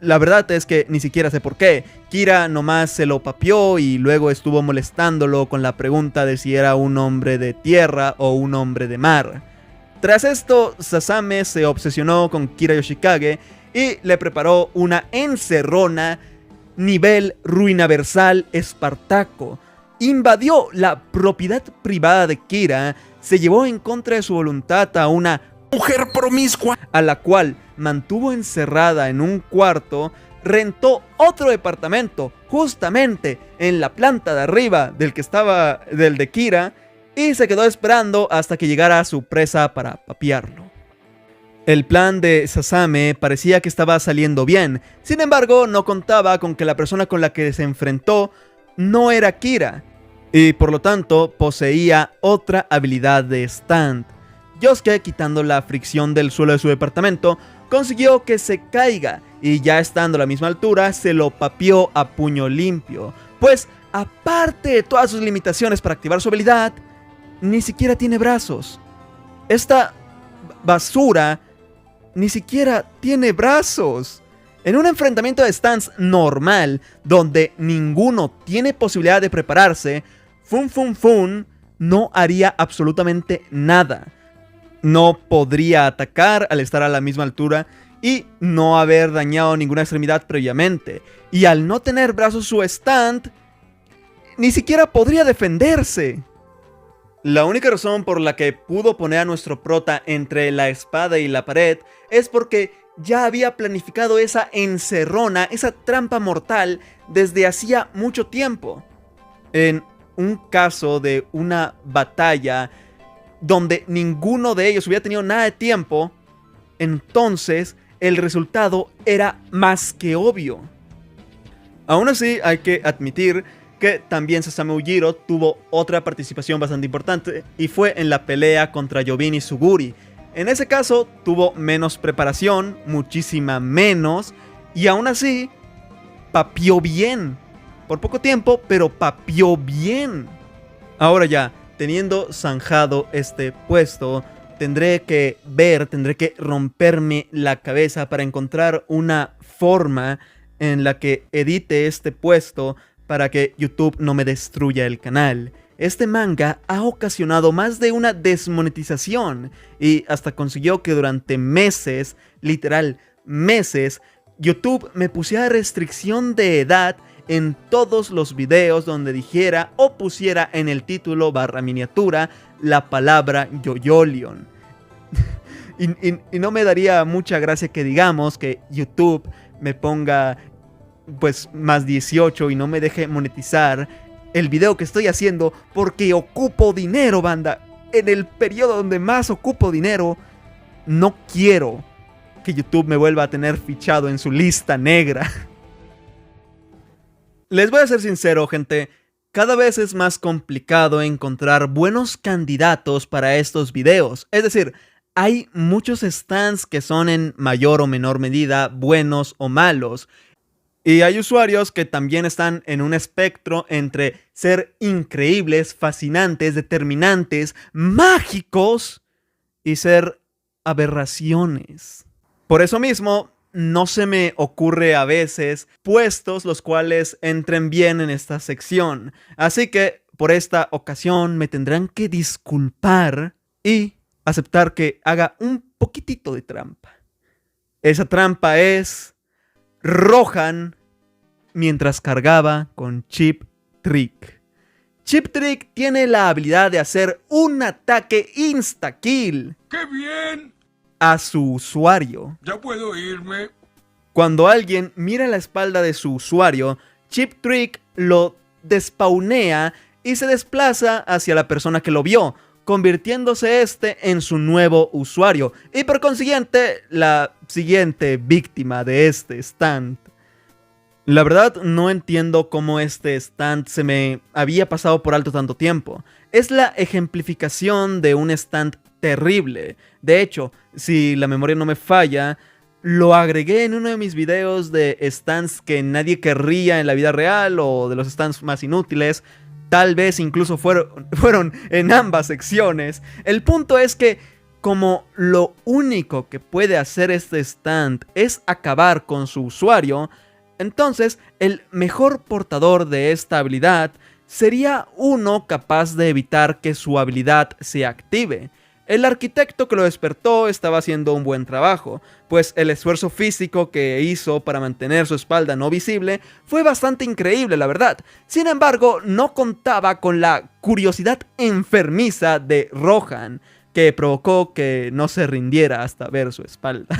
La verdad es que ni siquiera sé por qué. Kira nomás se lo papió y luego estuvo molestándolo con la pregunta de si era un hombre de tierra o un hombre de mar. Tras esto, Sasame se obsesionó con Kira Yoshikage y le preparó una encerrona nivel ruinaversal Espartaco. Invadió la propiedad privada de Kira, se llevó en contra de su voluntad a una Mujer promiscua. a la cual mantuvo encerrada en un cuarto, rentó otro departamento justamente en la planta de arriba del de Kira y se quedó esperando hasta que llegara su presa para papiarlo. El plan de Sasame parecía que estaba saliendo bien, sin embargo no contaba con que la persona con la que se enfrentó no era Kira y por lo tanto poseía otra habilidad de stand. Yosuke, quitando la fricción del suelo de su departamento, consiguió que se caiga y ya estando a la misma altura se lo papió a puño limpio, pues aparte de todas sus limitaciones para activar su habilidad, ni siquiera tiene brazos. Esta basura ni siquiera tiene brazos. En un enfrentamiento de stands normal, donde ninguno tiene posibilidad de prepararse, Fun Fun Fun no haría absolutamente nada. No podría atacar al estar a la misma altura y no haber dañado ninguna extremidad previamente. Y al no tener brazos su stand, ni siquiera podría defenderse. La única razón por la que pudo poner a nuestro prota entre la espada y la pared es porque ya había planificado esa encerrona, esa trampa mortal desde hacía mucho tiempo. En un caso de una batalla donde ninguno de ellos hubiera tenido nada de tiempo, entonces el resultado era más que obvio. Aún así, hay que admitir que también Sasame Ujiro tuvo otra participación bastante importante y fue en la pelea contra Yobin Suguri. En ese caso tuvo menos preparación, muchísima menos, y aún así papió bien. Por poco tiempo, pero papió bien. Ahora ya, teniendo zanjado este puesto, tendré que romperme la cabeza para encontrar una forma en la que edite este puesto para que YouTube no me destruya el canal. Este manga ha ocasionado más de una desmonetización y hasta consiguió que durante meses, literal meses, YouTube me pusiera restricción de edad en todos los videos donde dijera o pusiera en el título / miniatura la palabra Yoyolion. y no me daría mucha gracia que digamos que YouTube me ponga pues más 18 y no me deje monetizar el video que estoy haciendo porque ocupo dinero, banda. En el periodo donde más ocupo dinero, no quiero que YouTube me vuelva a tener fichado en su lista negra. Les voy a ser sincero, gente. Cada vez es más complicado encontrar buenos candidatos para estos videos. Es decir, hay muchos stands que son en mayor o menor medida buenos o malos. Y hay usuarios que también están en un espectro entre ser increíbles, fascinantes, determinantes, mágicos y ser aberraciones. Por eso mismo, no se me ocurre a veces puestos los cuales entren bien en esta sección. Así que por esta ocasión me tendrán que disculpar y aceptar que haga un poquitito de trampa. Esa trampa es Rohan mientras cargaba con Chip Trick. Chip Trick tiene la habilidad de hacer un ataque insta-kill. ¡Qué bien! A su usuario. ¿Ya puedo irme? Cuando alguien mira la espalda de su usuario, Chip Trick lo despawnea y se desplaza hacia la persona que lo vio, convirtiéndose en su nuevo usuario y por consiguiente la siguiente víctima de este stand. La verdad no entiendo cómo este stand se me había pasado por alto tanto tiempo. Es la ejemplificación de un stand terrible. De hecho, si la memoria no me falla, lo agregué en uno de mis videos de stands que nadie querría en la vida real o de los stands más inútiles. Tal vez incluso fueron en ambas secciones. El punto es que como lo único que puede hacer este stand es acabar con su usuario, entonces el mejor portador de esta habilidad sería uno capaz de evitar que su habilidad se active. El arquitecto que lo despertó estaba haciendo un buen trabajo, pues el esfuerzo físico que hizo para mantener su espalda no visible fue bastante increíble, la verdad. Sin embargo, no contaba con la curiosidad enfermiza de Rohan, que provocó que no se rindiera hasta ver su espalda.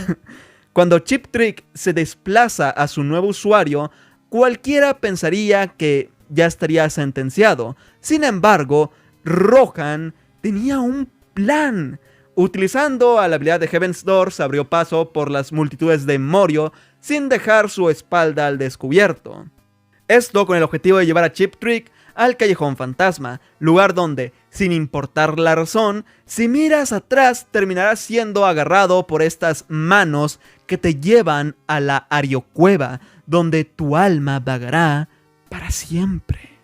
Cuando Cheap Trick se desplaza a su nuevo usuario, cualquiera pensaría que ya estaría sentenciado. Sin embargo, Rohan tenía un plan. Utilizando a la habilidad de Heaven's Door, se abrió paso por las multitudes de Morio sin dejar su espalda al descubierto. Esto con el objetivo de llevar a Cheap Trick al Callejón Fantasma, lugar donde, sin importar la razón, si miras atrás terminarás siendo agarrado por estas manos que te llevan a la Ariocueva, donde tu alma vagará para siempre.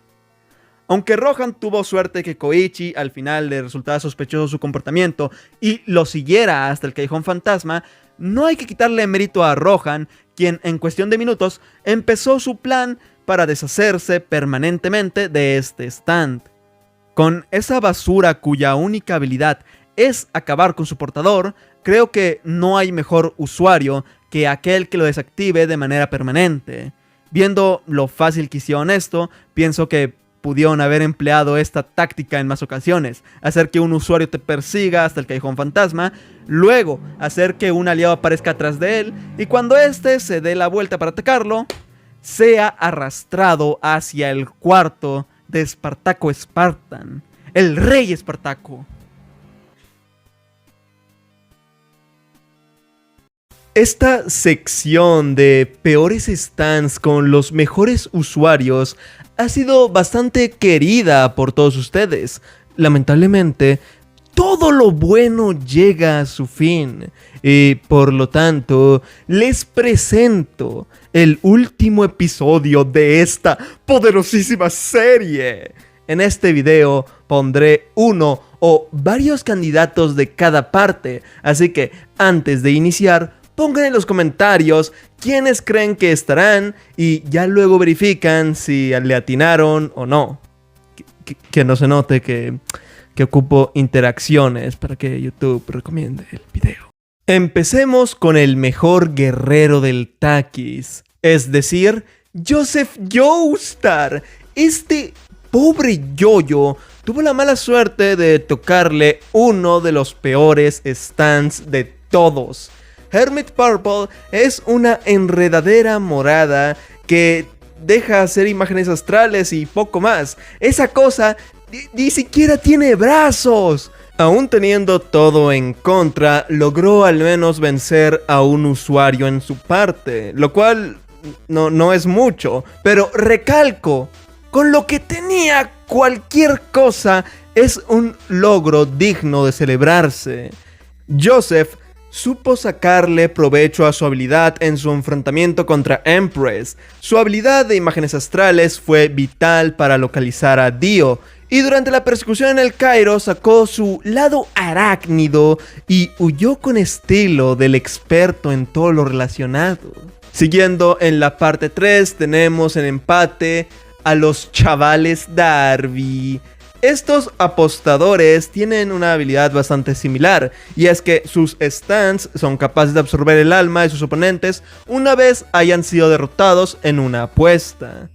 Aunque Rohan tuvo suerte que Koichi al final le resultara sospechoso su comportamiento y lo siguiera hasta el Callejón Fantasma, no hay que quitarle mérito a Rohan, quien en cuestión de minutos empezó su plan para deshacerse permanentemente de este stand. Con esa basura cuya única habilidad es acabar con su portador, creo que no hay mejor usuario que aquel que lo desactive de manera permanente. Viendo lo fácil que hicieron esto, pienso que pudieron haber empleado esta táctica en más ocasiones. Hacer que un usuario te persiga hasta el Callejón Fantasma, luego hacer que un aliado aparezca atrás de él, y cuando éste se dé la vuelta para atacarlo, sea arrastrado hacia el cuarto de Espartaco Spartan, el rey Espartaco. Esta sección de peores stands con los mejores usuarios ha sido bastante querida por todos ustedes. Lamentablemente, todo lo bueno llega a su fin y por lo tanto les presento el último episodio de esta poderosísima serie. En este video pondré uno o varios candidatos de cada parte, así que antes de iniciar, pongan en los comentarios quiénes creen que estarán y ya luego verifican si le atinaron o no. Que no se note que ocupo interacciones para que YouTube recomiende el video. Empecemos con el mejor guerrero del Takis, es decir, Joseph Joestar. Este pobre yoyo tuvo la mala suerte de tocarle uno de los peores stands de todos. Hermit Purple es una enredadera morada que deja hacer imágenes astrales y poco más. Esa cosa ni siquiera tiene brazos. Aún teniendo todo en contra, logró al menos vencer a un usuario en su parte, lo cual no es mucho, pero recalco, con lo que tenía cualquier cosa es un logro digno de celebrarse. Joseph supo sacarle provecho a su habilidad en su enfrentamiento contra Empress. Su habilidad de imágenes astrales fue vital para localizar a Dio, y durante la persecución en el Cairo sacó su lado arácnido y huyó con estilo del experto en todo lo relacionado. Siguiendo en la parte 3 tenemos en empate a los chavales Darby. Estos apostadores tienen una habilidad bastante similar, y es que sus stands son capaces de absorber el alma de sus oponentes una vez hayan sido derrotados en una apuesta.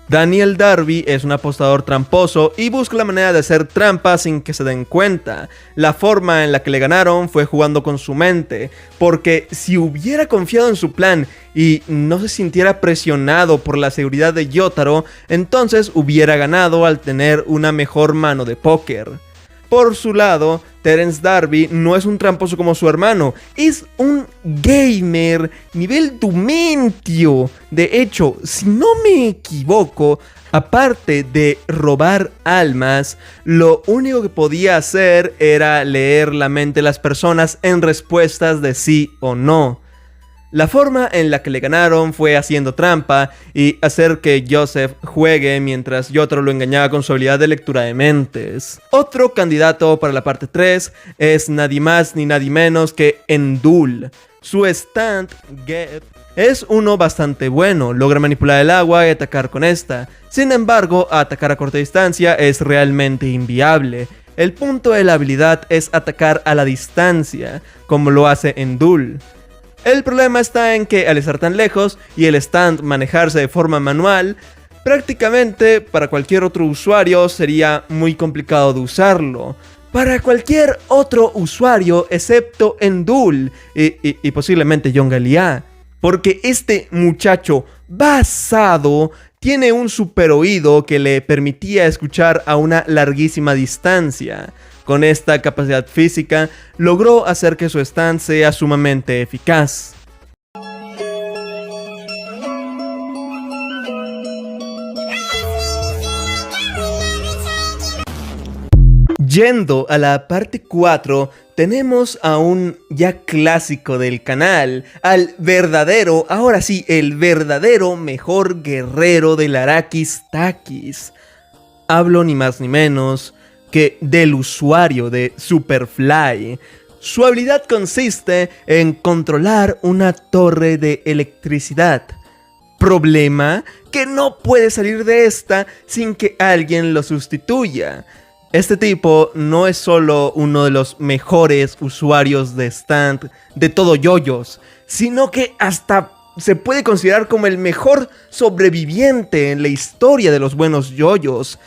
Daniel Darby es un apostador tramposo y busca la manera de hacer trampa sin que se den cuenta. La forma en la que le ganaron fue jugando con su mente, porque si hubiera confiado en su plan y no se sintiera presionado por la seguridad de Yotaro, entonces hubiera ganado al tener una mejor mano de póker. Por su lado, Terence Darby no es un tramposo como su hermano, es un gamer nivel Dumentio. De hecho, si no me equivoco, aparte de robar almas, lo único que podía hacer era leer la mente de las personas en respuestas de sí o no. La forma en la que le ganaron fue haciendo trampa y hacer que Joseph juegue mientras Jotaro lo engañaba con su habilidad de lectura de mentes. Otro candidato para la parte 3 es nadie más ni nadie menos que Endul. Su stand, Get, es uno bastante bueno, logra manipular el agua y atacar con esta. Sin embargo, atacar a corta distancia es realmente inviable. El punto de la habilidad es atacar a la distancia, como lo hace Endul. El problema está en que al estar tan lejos y el stand manejarse de forma manual, prácticamente para cualquier otro usuario sería muy complicado de usarlo. Para cualquier otro usuario excepto Endul y posiblemente Yongalia. Porque este muchacho basado tiene un super oído que le permitía escuchar a una larguísima distancia. Con esta capacidad física, logró hacer que su stand sea sumamente eficaz. Yendo a la parte 4, tenemos a un ya clásico del canal, al verdadero, ahora sí, el verdadero mejor guerrero del Arakis Takis. Hablo ni más ni menos que del usuario de Superfly. Su habilidad consiste en controlar una torre de electricidad. Problema que no puede salir de esta sin que alguien lo sustituya. Este tipo no es solo uno de los mejores usuarios de stand de todo yoyos, sino que hasta se puede considerar como el mejor sobreviviente en la historia de los buenos yoyos.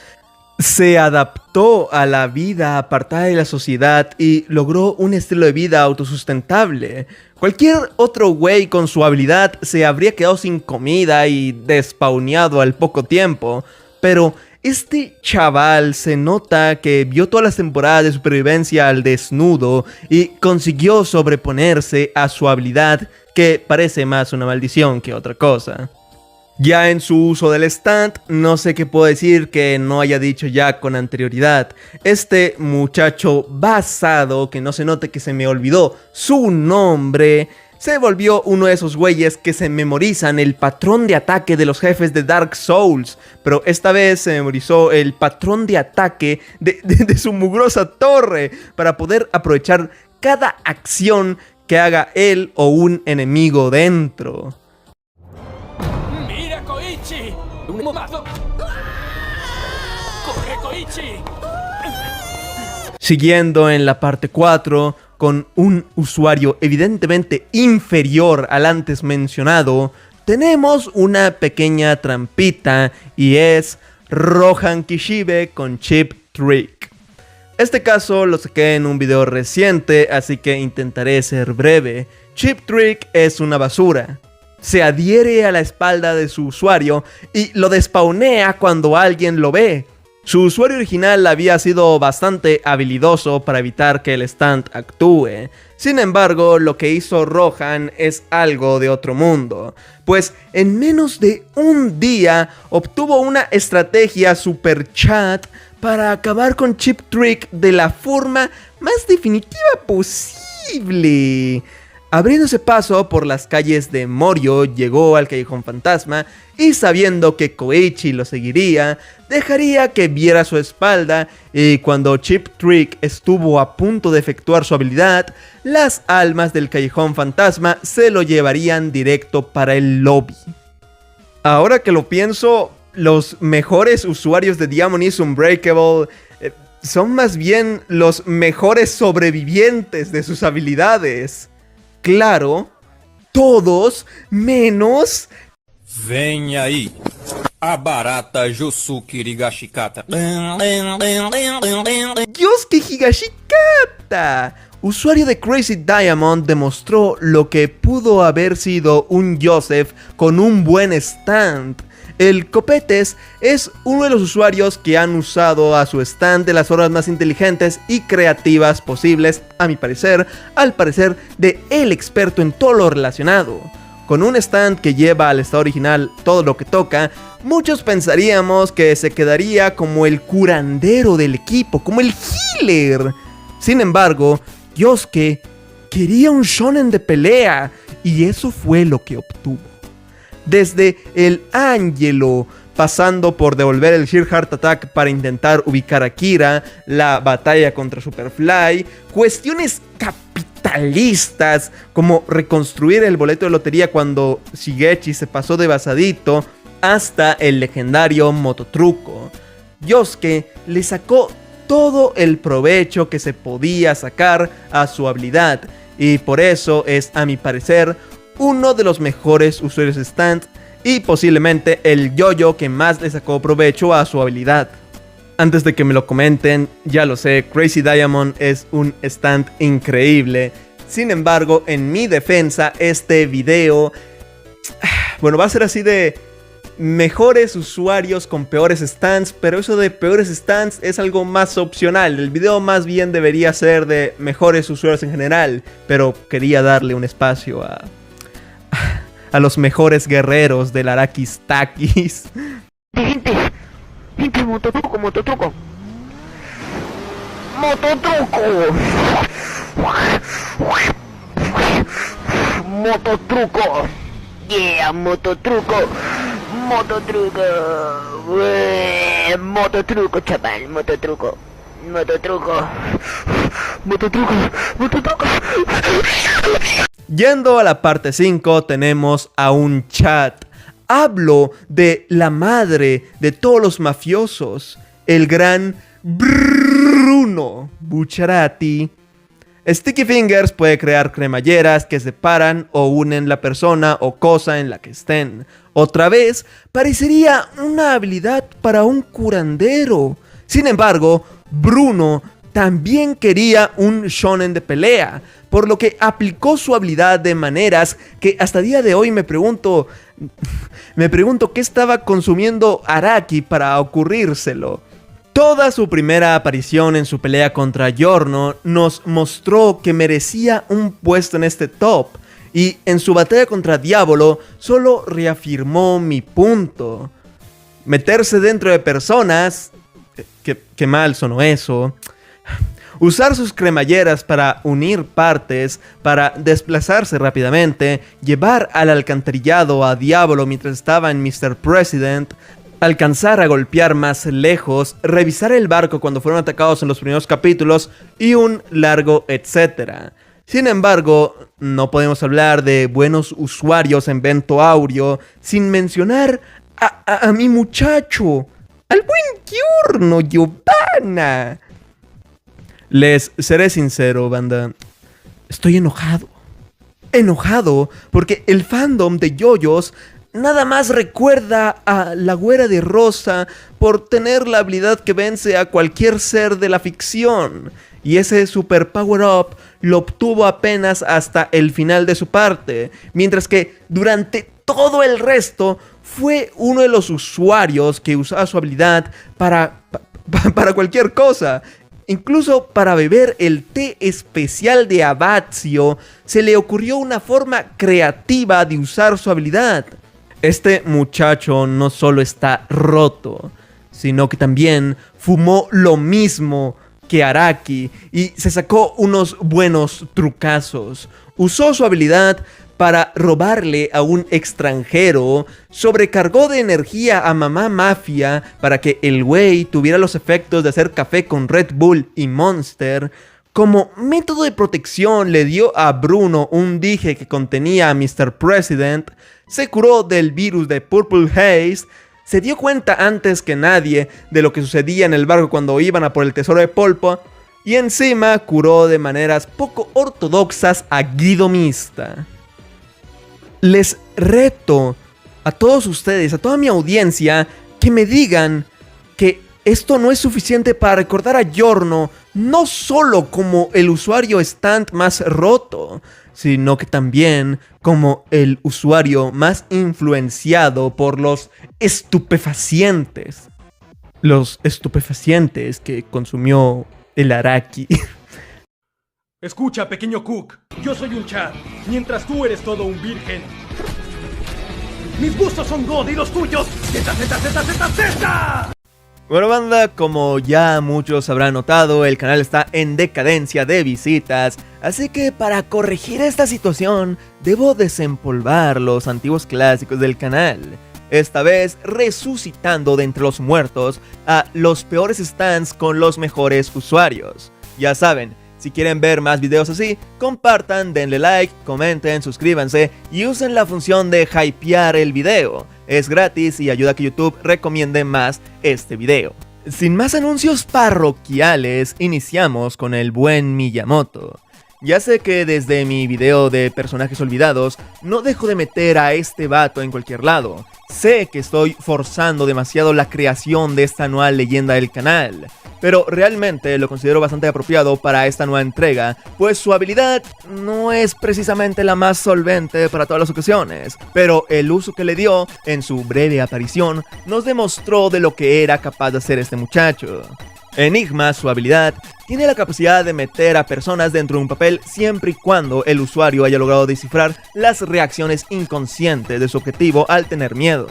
Se adaptó a la vida apartada de la sociedad y logró un estilo de vida autosustentable. Cualquier otro güey con su habilidad se habría quedado sin comida y despawneado al poco tiempo, pero este chaval se nota que vio todas las temporadas de supervivencia al desnudo y consiguió sobreponerse a su habilidad, que parece más una maldición que otra cosa. Ya en su uso del stand, no sé qué puedo decir que no haya dicho ya con anterioridad. Este muchacho basado, que no se note que se me olvidó su nombre, se volvió uno de esos güeyes que se memorizan el patrón de ataque de los jefes de Dark Souls, pero esta vez se memorizó el patrón de ataque de su mugrosa torre para poder aprovechar cada acción que haga él o un enemigo dentro. ¡Mira, Koichi! ¡Un momazo! ¡Corre, Koichi! Siguiendo en la parte 4, con un usuario evidentemente inferior al antes mencionado, tenemos una pequeña trampita y es Rohan Kishibe con Chip Trick. Este caso lo saqué en un video reciente, así que intentaré ser breve. Chip Trick es una basura. Se adhiere a la espalda de su usuario y lo despawnea cuando alguien lo ve. Su usuario original había sido bastante habilidoso para evitar que el stand actúe. Sin embargo, lo que hizo Rohan es algo de otro mundo, pues en menos de un día obtuvo una estrategia super chat para acabar con Chip Trick de la forma más definitiva posible. Abriéndose paso por las calles de Morio, llegó al Callejón Fantasma y sabiendo que Koichi lo seguiría, dejaría que viera su espalda y cuando Chip Trick estuvo a punto de efectuar su habilidad, las almas del Callejón Fantasma se lo llevarían directo para el lobby. Ahora que lo pienso, los mejores usuarios de Diamond is Unbreakable son más bien los mejores sobrevivientes de sus habilidades. Claro, todos menos... Vem aí, a barata Josuke Higashikata. Yosuke Higashikata, usuario de Crazy Diamond, demostró lo que pudo haber sido un Joseph con un buen stand. El Copetes es uno de los usuarios que han usado a su stand de las formas más inteligentes y creativas posibles, a mi parecer, al parecer de el experto en todo lo relacionado. Con un stand que lleva al estado original todo lo que toca, muchos pensaríamos que se quedaría como el curandero del equipo, como el healer. Sin embargo, Yosuke quería un shonen de pelea y eso fue lo que obtuvo. Desde el Ángelo, pasando por devolver el Sheer Heart Attack para intentar ubicar a Kira, la batalla contra Superfly, cuestiones capitalistas como reconstruir el boleto de lotería cuando Shigechi se pasó de basadito, hasta el legendario Mototruco. Yosuke le sacó todo el provecho que se podía sacar a su habilidad, y por eso es, a mi parecer, uno de los mejores usuarios de stand y posiblemente el yo-yo que más le sacó provecho a su habilidad. Antes de que me lo comenten, ya lo sé, Crazy Diamond es un stand increíble. Sin embargo, en mi defensa, este video, bueno, va a ser así de mejores usuarios con peores stands, pero eso de peores stands es algo más opcional. El video más bien debería ser de mejores usuarios en general, pero quería darle un espacio a los mejores guerreros del Arakis Takis. Gente, mototruco. Mototruco. Mototruco. Yeah, mototruco. Mototruco, chaval, mototruco. Yendo a la parte 5, tenemos a un chat. Hablo de la madre de todos los mafiosos, el gran Bruno Bucciarati. Sticky Fingers puede crear cremalleras que separan o unen la persona o cosa en la que estén. Otra vez, parecería una habilidad para un curandero. Sin embargo, Bruno también quería un shonen de pelea, por lo que aplicó su habilidad de maneras que hasta día de hoy me pregunto qué estaba consumiendo Araki para ocurrírselo. Toda su primera aparición en su pelea contra Giorno nos mostró que merecía un puesto en este top, y en su batalla contra Diavolo solo reafirmó mi punto. Meterse dentro de personas, qué mal sonó eso. Usar sus cremalleras para unir partes, para desplazarse rápidamente, llevar al alcantarillado a Diavolo mientras estaba en Mr. President, alcanzar a golpear más lejos, revisar el barco cuando fueron atacados en los primeros capítulos y un largo etcétera. Sin embargo, no podemos hablar de buenos usuarios en Vento Aureo sin mencionar a mi muchacho, al buen Giorno Giovanna. Les seré sincero, banda, estoy enojado. Enojado porque el fandom de yoyos nada más recuerda a la güera de rosa por tener la habilidad que vence a cualquier ser de la ficción. Y ese super power up lo obtuvo apenas hasta el final de su parte, mientras que durante todo el resto fue uno de los usuarios que usaba su habilidad para cualquier cosa. Incluso para beber el té especial de Abbazio se le ocurrió una forma creativa de usar su habilidad. Este muchacho no solo está roto, sino que también fumó lo mismo que Araki y se sacó unos buenos trucazos. Usó su habilidad para robarle a un extranjero, sobrecargó de energía a Mamá Mafia para que el güey tuviera los efectos de hacer café con Red Bull y Monster. Como método de protección le dio a Bruno un dije que contenía a Mr. President, se curó del virus de Purple Haze, se dio cuenta antes que nadie de lo que sucedía en el barco cuando iban a por el tesoro de Polpo, y encima curó de maneras poco ortodoxas a Guido Mista. Les reto a todos ustedes, a toda mi audiencia, que me digan que esto no es suficiente para recordar a Giorno no solo como el usuario stand más roto, sino que también como el usuario más influenciado por los estupefacientes. Los estupefacientes que consumió el Araki. Escucha, pequeño Cook. Yo soy un Chad, mientras tú eres todo un virgen. Mis gustos son God y los tuyos. ¡Z! Bueno, banda, como ya muchos habrán notado, el canal está en decadencia de visitas, así que para corregir esta situación, debo desempolvar los antiguos clásicos del canal. Esta vez resucitando de entre los muertos a los peores stands con los mejores usuarios. Ya saben, si quieren ver más videos así, compartan, denle like, comenten, suscríbanse y usen la función de hypear el video. Es gratis y ayuda a que YouTube recomiende más este video. Sin más anuncios parroquiales, iniciamos con el buen Miyamoto. Ya sé que desde mi video de personajes olvidados, no dejo de meter a este vato en cualquier lado. Sé que estoy forzando demasiado la creación de esta nueva leyenda del canal, pero realmente lo considero bastante apropiado para esta nueva entrega, pues su habilidad no es precisamente la más solvente para todas las ocasiones, pero el uso que le dio en su breve aparición nos demostró de lo que era capaz de hacer este muchacho. Enigma, su habilidad, tiene la capacidad de meter a personas dentro de un papel siempre y cuando el usuario haya logrado descifrar las reacciones inconscientes de su objetivo al tener miedo.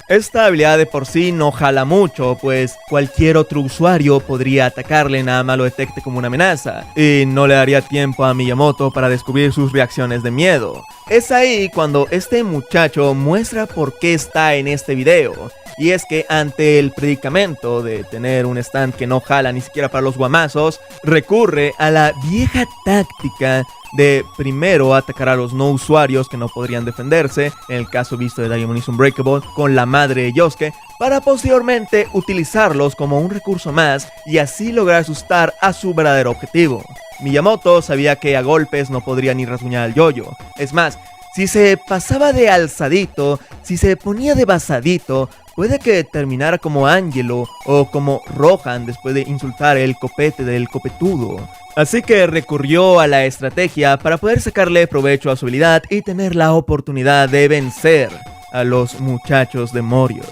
Esta habilidad de por sí no jala mucho, pues cualquier otro usuario podría atacarle nada más lo detecte como una amenaza, y no le daría tiempo a Miyamoto para descubrir sus reacciones de miedo. Es ahí cuando este muchacho muestra por qué está en este video, y es que ante el predicamento de tener un stand que no jala ni siquiera para los guamazos, recurre a la vieja táctica de primero atacar a los no usuarios que no podrían defenderse, en el caso visto de Diamond is Unbreakable, con la madre de Yosuke, para posteriormente utilizarlos como un recurso más y así lograr asustar a su verdadero objetivo. Miyamoto sabía que a golpes no podría ni rasguñar al yoyo. Es más, si se pasaba de alzadito, si se ponía de basadito, puede que terminara como Angelo o como Rohan después de insultar el copete del copetudo. Así que recurrió a la estrategia para poder sacarle provecho a su habilidad y tener la oportunidad de vencer a los muchachos de Morio.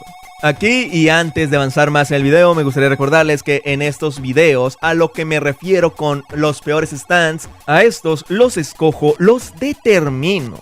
Aquí y antes de avanzar más en el video, me gustaría recordarles que en estos videos, a lo que me refiero con los peores stands, a estos los escojo, los determino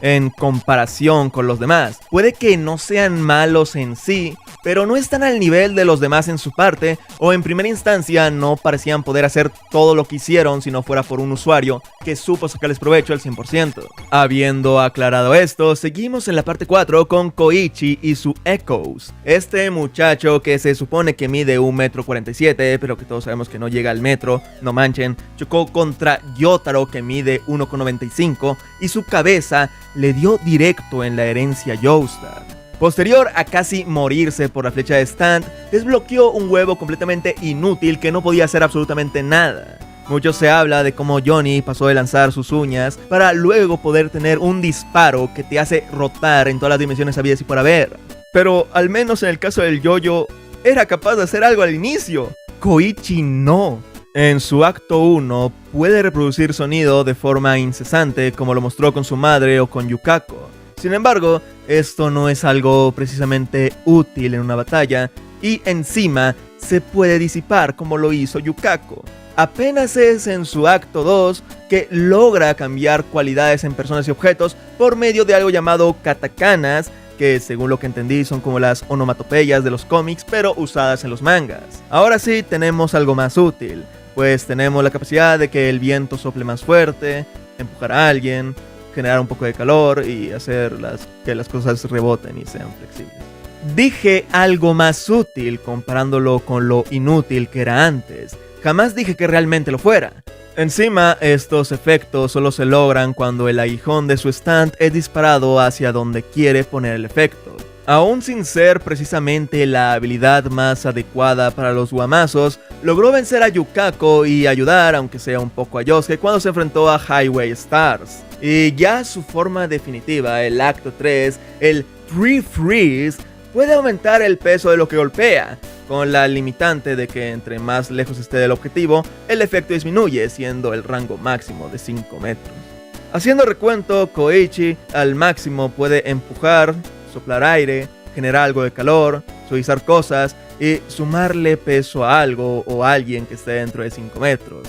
en comparación con los demás. Puede que no sean malos en sí, pero no están al nivel de los demás en su parte, o en primera instancia no parecían poder hacer todo lo que hicieron si no fuera por un usuario que supo sacarles provecho al 100%. Habiendo aclarado esto, seguimos en la parte 4 con Koichi y su Echoes. Este muchacho que se supone que mide 1,47 m, pero que todos sabemos que no llega al metro, no manchen, chocó contra Yotaro que mide 1,95 m y su cabeza le dio directo en la herencia Joestar. Posterior a casi morirse por la flecha de stand, desbloqueó un huevo completamente inútil que no podía hacer absolutamente nada. Mucho se habla de cómo Johnny pasó de lanzar sus uñas para luego poder tener un disparo que te hace rotar en todas las dimensiones habidas y por haber. Pero al menos en el caso del yo-yo, era capaz de hacer algo al inicio. Koichi no. En su acto 1 puede reproducir sonido de forma incesante como lo mostró con su madre o con Yukako. Sin embargo, esto no es algo precisamente útil en una batalla y encima se puede disipar como lo hizo Yukako. Apenas es en su acto 2 que logra cambiar cualidades en personas y objetos por medio de algo llamado katakanas, que según lo que entendí son como las onomatopeyas de los cómics pero usadas en los mangas. Ahora sí tenemos algo más útil, pues tenemos la capacidad de que el viento sople más fuerte, empujar a alguien, generar un poco de calor y hacer que las cosas reboten y sean flexibles. Dije algo más útil comparándolo con lo inútil que era antes. Jamás dije que realmente lo fuera. Encima, estos efectos solo se logran cuando el aguijón de su stand es disparado hacia donde quiere poner el efecto. Aún sin ser precisamente la habilidad más adecuada para los guamazos, logró vencer a Yukako y ayudar, aunque sea un poco a Yosuke, cuando se enfrentó a Highway Stars. Y ya su forma definitiva, el acto 3, el Free Freeze, puede aumentar el peso de lo que golpea, con la limitante de que entre más lejos esté del objetivo, el efecto disminuye, siendo el rango máximo de 5 metros. Haciendo recuento, Koichi al máximo puede empujar, soplar aire, generar algo de calor, suavizar cosas y sumarle peso a algo o a alguien que esté dentro de 5 metros.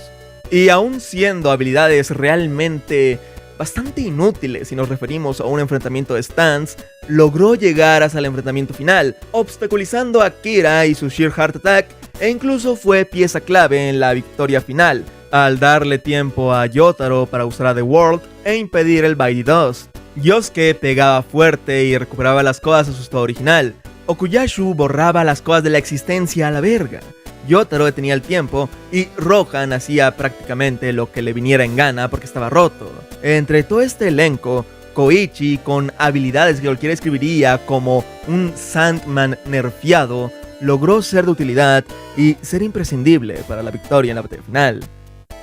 Y aún siendo habilidades realmente bastante inútiles si nos referimos a un enfrentamiento de stands, logró llegar hasta el enfrentamiento final, obstaculizando a Kira y su Sheer Heart Attack, e incluso fue pieza clave en la victoria final, al darle tiempo a Yotaro para usar a The World e impedir el Mighty Dust. Yosuke pegaba fuerte y recuperaba las cosas a su estado original. Okuyashu borraba las cosas de la existencia a la verga. Yotaro detenía el tiempo y Rohan hacía prácticamente lo que le viniera en gana porque estaba roto. Entre todo este elenco, Koichi, con habilidades que cualquiera escribiría como un Sandman nerfeado, logró ser de utilidad y ser imprescindible para la victoria en la batalla final.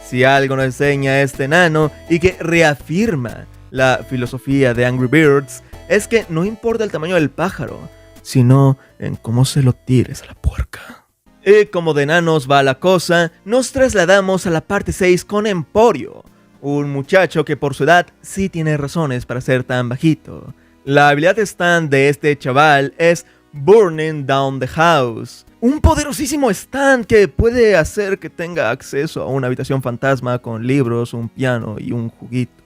Si algo nos enseña este enano y que reafirma la filosofía de Angry Birds, es que no importa el tamaño del pájaro, sino en cómo se lo tires a la puerca. Y como de enanos va la cosa, nos trasladamos a la parte 6 con Emporio, un muchacho que por su edad sí tiene razones para ser tan bajito. La habilidad stand de este chaval es Burning Down the House, un poderosísimo stand que puede hacer que tenga acceso a una habitación fantasma con libros, un piano y un juguito.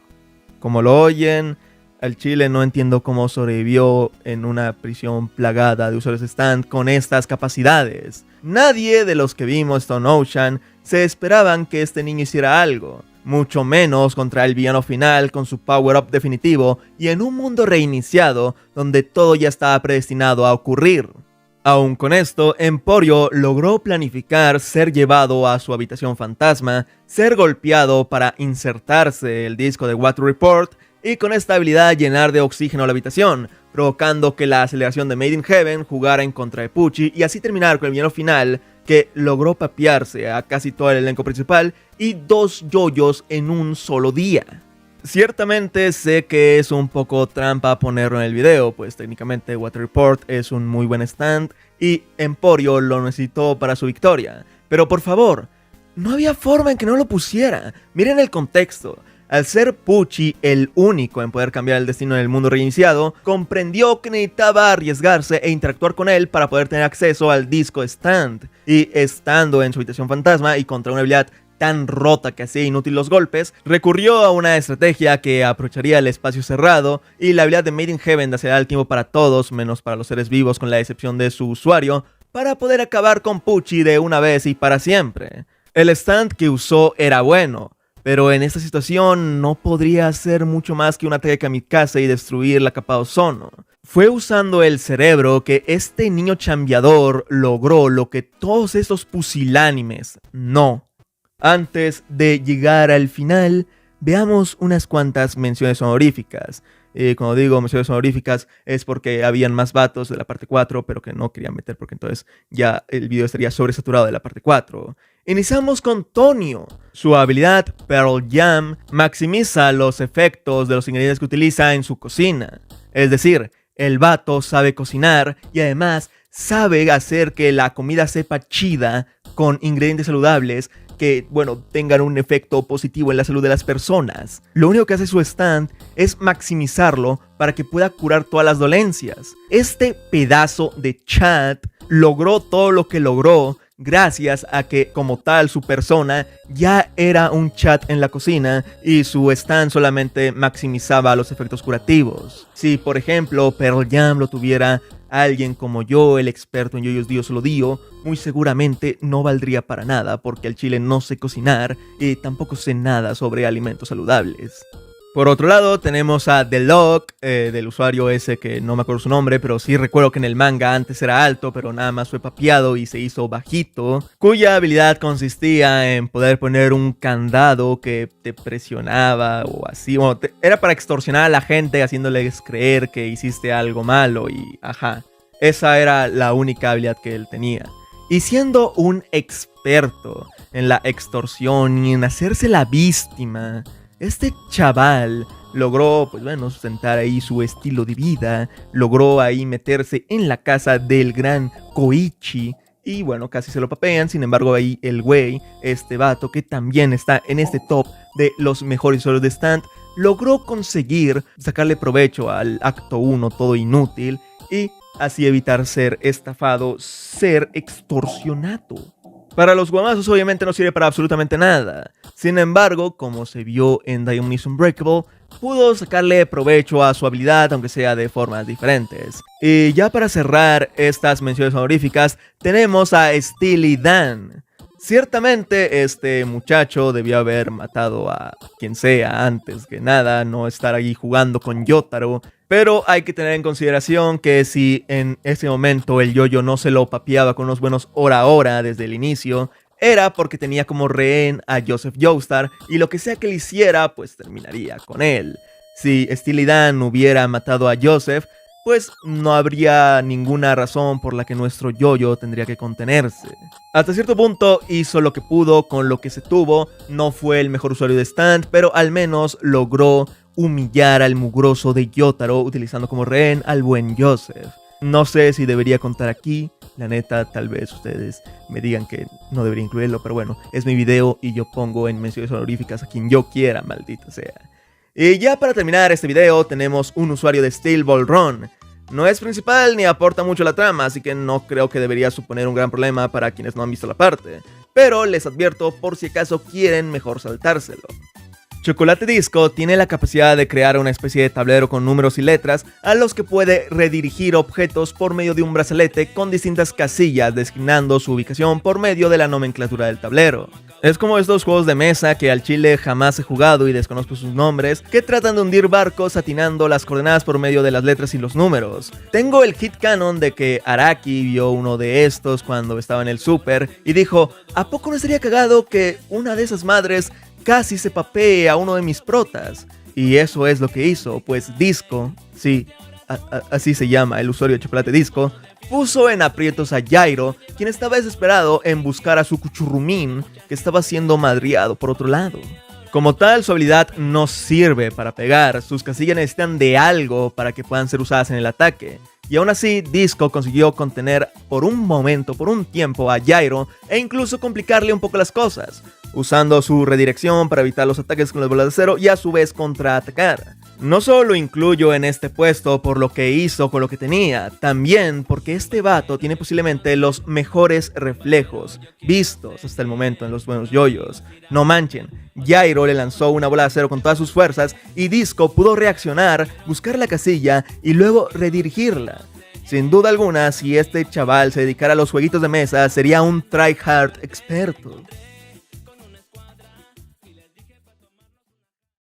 Como lo oyen, al chile no entiendo cómo sobrevivió en una prisión plagada de usuarios stand con estas capacidades. Nadie de los que vimos Stone Ocean se esperaban que este niño hiciera algo, mucho menos contra el villano final con su power-up definitivo y en un mundo reiniciado donde todo ya estaba predestinado a ocurrir. Aún con esto, Emporio logró planificar ser llevado a su habitación fantasma, ser golpeado para insertarse el disco de What Report y con esta habilidad llenar de oxígeno la habitación, provocando que la aceleración de Made in Heaven jugara en contra de Pucci y así terminar con el villano final que logró papearse a casi todo el elenco principal y 2 yoyos en un solo día. Ciertamente sé que es un poco trampa ponerlo en el video, pues técnicamente Water Report es un muy buen stand y Emporio lo necesitó para su victoria. Pero por favor, no había forma en que no lo pusiera. Miren el contexto. Al ser Pucci el único en poder cambiar el destino del mundo reiniciado, comprendió que necesitaba arriesgarse e interactuar con él para poder tener acceso al disco stand. Y estando en su habitación fantasma y contra una habilidad tan rota que hacía inútil los golpes, recurrió a una estrategia que aprovecharía el espacio cerrado y la habilidad de Made in Heaven de acelerar el tiempo para todos, menos para los seres vivos con la excepción de su usuario, para poder acabar con Pucci de una vez y para siempre. El stand que usó era bueno, pero en esta situación no podría hacer mucho más que un ataque kamikaze y destruir la capa de ozono. Fue usando el cerebro que este niño chambeador logró lo que todos estos pusilánimes no. Antes de llegar al final, veamos unas cuantas menciones honoríficas. Cuando digo menciones honoríficas es porque habían más vatos de la parte 4, pero que no quería meter porque entonces ya el video estaría sobresaturado de la parte 4. Iniciamos con Tonio. Su habilidad Pearl Jam maximiza los efectos de los ingredientes que utiliza en su cocina. Es decir, el vato sabe cocinar y además sabe hacer que la comida sepa chida con ingredientes saludables que, bueno, tengan un efecto positivo en la salud de las personas. Lo único que hace su stand es maximizarlo para que pueda curar todas las dolencias. Este pedazo de chat logró todo lo que logró gracias a que, como tal, su persona ya era un chat en la cocina y su stand solamente maximizaba los efectos curativos. Si, por ejemplo, Pearl Jam lo tuviera alguien como yo, el experto en yoyos Dios lo dio, muy seguramente no valdría para nada porque al chile no sé cocinar y tampoco sé nada sobre alimentos saludables. Por otro lado tenemos a The Lock, del usuario ese que no me acuerdo su nombre, pero sí recuerdo que en el manga antes era alto, pero nada más fue papeado y se hizo bajito, cuya habilidad consistía en poder poner un candado que te presionaba o así, bueno, era para extorsionar a la gente haciéndoles creer que hiciste algo malo y ajá, esa era la única habilidad que él tenía. Y siendo un experto en la extorsión y en hacerse la víctima, este chaval logró, pues bueno, sustentar ahí su estilo de vida, logró ahí meterse en la casa del gran Koichi y bueno, casi se lo papean. Sin embargo, ahí el güey, este vato que también está en este top de los mejores usuarios de stand, logró conseguir sacarle provecho al acto 1 todo inútil y así evitar ser estafado, ser extorsionado. Para los guamazos obviamente no sirve para absolutamente nada. Sin embargo, como se vio en Diamond is Unbreakable, pudo sacarle provecho a su habilidad, aunque sea de formas diferentes. Y ya para cerrar estas menciones honoríficas, tenemos a Steely Dan. Ciertamente este muchacho debió haber matado a quien sea antes que nada, no estar ahí jugando con Yotaro, pero hay que tener en consideración que si en ese momento el yoyo no se lo papeaba con unos buenos hora desde el inicio, era porque tenía como rehén a Joseph Joestar y lo que sea que le hiciera pues terminaría con él. Si Steely Dan hubiera matado a Joseph, pues no habría ninguna razón por la que nuestro yoyo tendría que contenerse. Hasta cierto punto hizo lo que pudo con lo que se tuvo, no fue el mejor usuario de stand, pero al menos logró humillar al mugroso de Yotaro utilizando como rehén al buen Joseph. No sé si debería contar aquí, la neta tal vez ustedes me digan que no debería incluirlo, pero bueno, es mi video y yo pongo en menciones honoríficas a quien yo quiera, maldita sea. Y ya para terminar este video tenemos un usuario de Steel Ball Run. No es principal ni aporta mucho a la trama, así que no creo que debería suponer un gran problema para quienes no han visto la parte. Pero les advierto por si acaso quieren mejor saltárselo. Chocolate Disco tiene la capacidad de crear una especie de tablero con números y letras a los que puede redirigir objetos por medio de un brazalete con distintas casillas designando su ubicación por medio de la nomenclatura del tablero. Es como estos juegos de mesa que al chile jamás he jugado y desconozco sus nombres, que tratan de hundir barcos atinando las coordenadas por medio de las letras y los números. Tengo el hit canon de que Araki vio uno de estos cuando estaba en el Super y dijo, ¿a poco no estaría cagado que una de esas madres casi se papee a uno de mis protas? Y eso es lo que hizo, pues Disco, sí, así se llama el usuario de Chocolate Disco, puso en aprietos a Jairo, quien estaba desesperado en buscar a su cuchurrumín, que estaba siendo madreado por otro lado. Como tal, su habilidad no sirve para pegar, sus casillas necesitan de algo para que puedan ser usadas en el ataque. Y aún así, Disco consiguió contener por un momento, por un tiempo, a Jairo e incluso complicarle un poco las cosas, usando su redirección para evitar los ataques con las bolas de acero y a su vez contraatacar. No solo lo incluyo en este puesto por lo que hizo con lo que tenía, también porque este vato tiene posiblemente los mejores reflejos vistos hasta el momento en los buenos yoyos. No manchen, Jairo le lanzó una bola de acero con todas sus fuerzas y Disco pudo reaccionar, buscar la casilla y luego redirigirla. Sin duda alguna, si este chaval se dedicara a los jueguitos de mesa, sería un tryhard experto.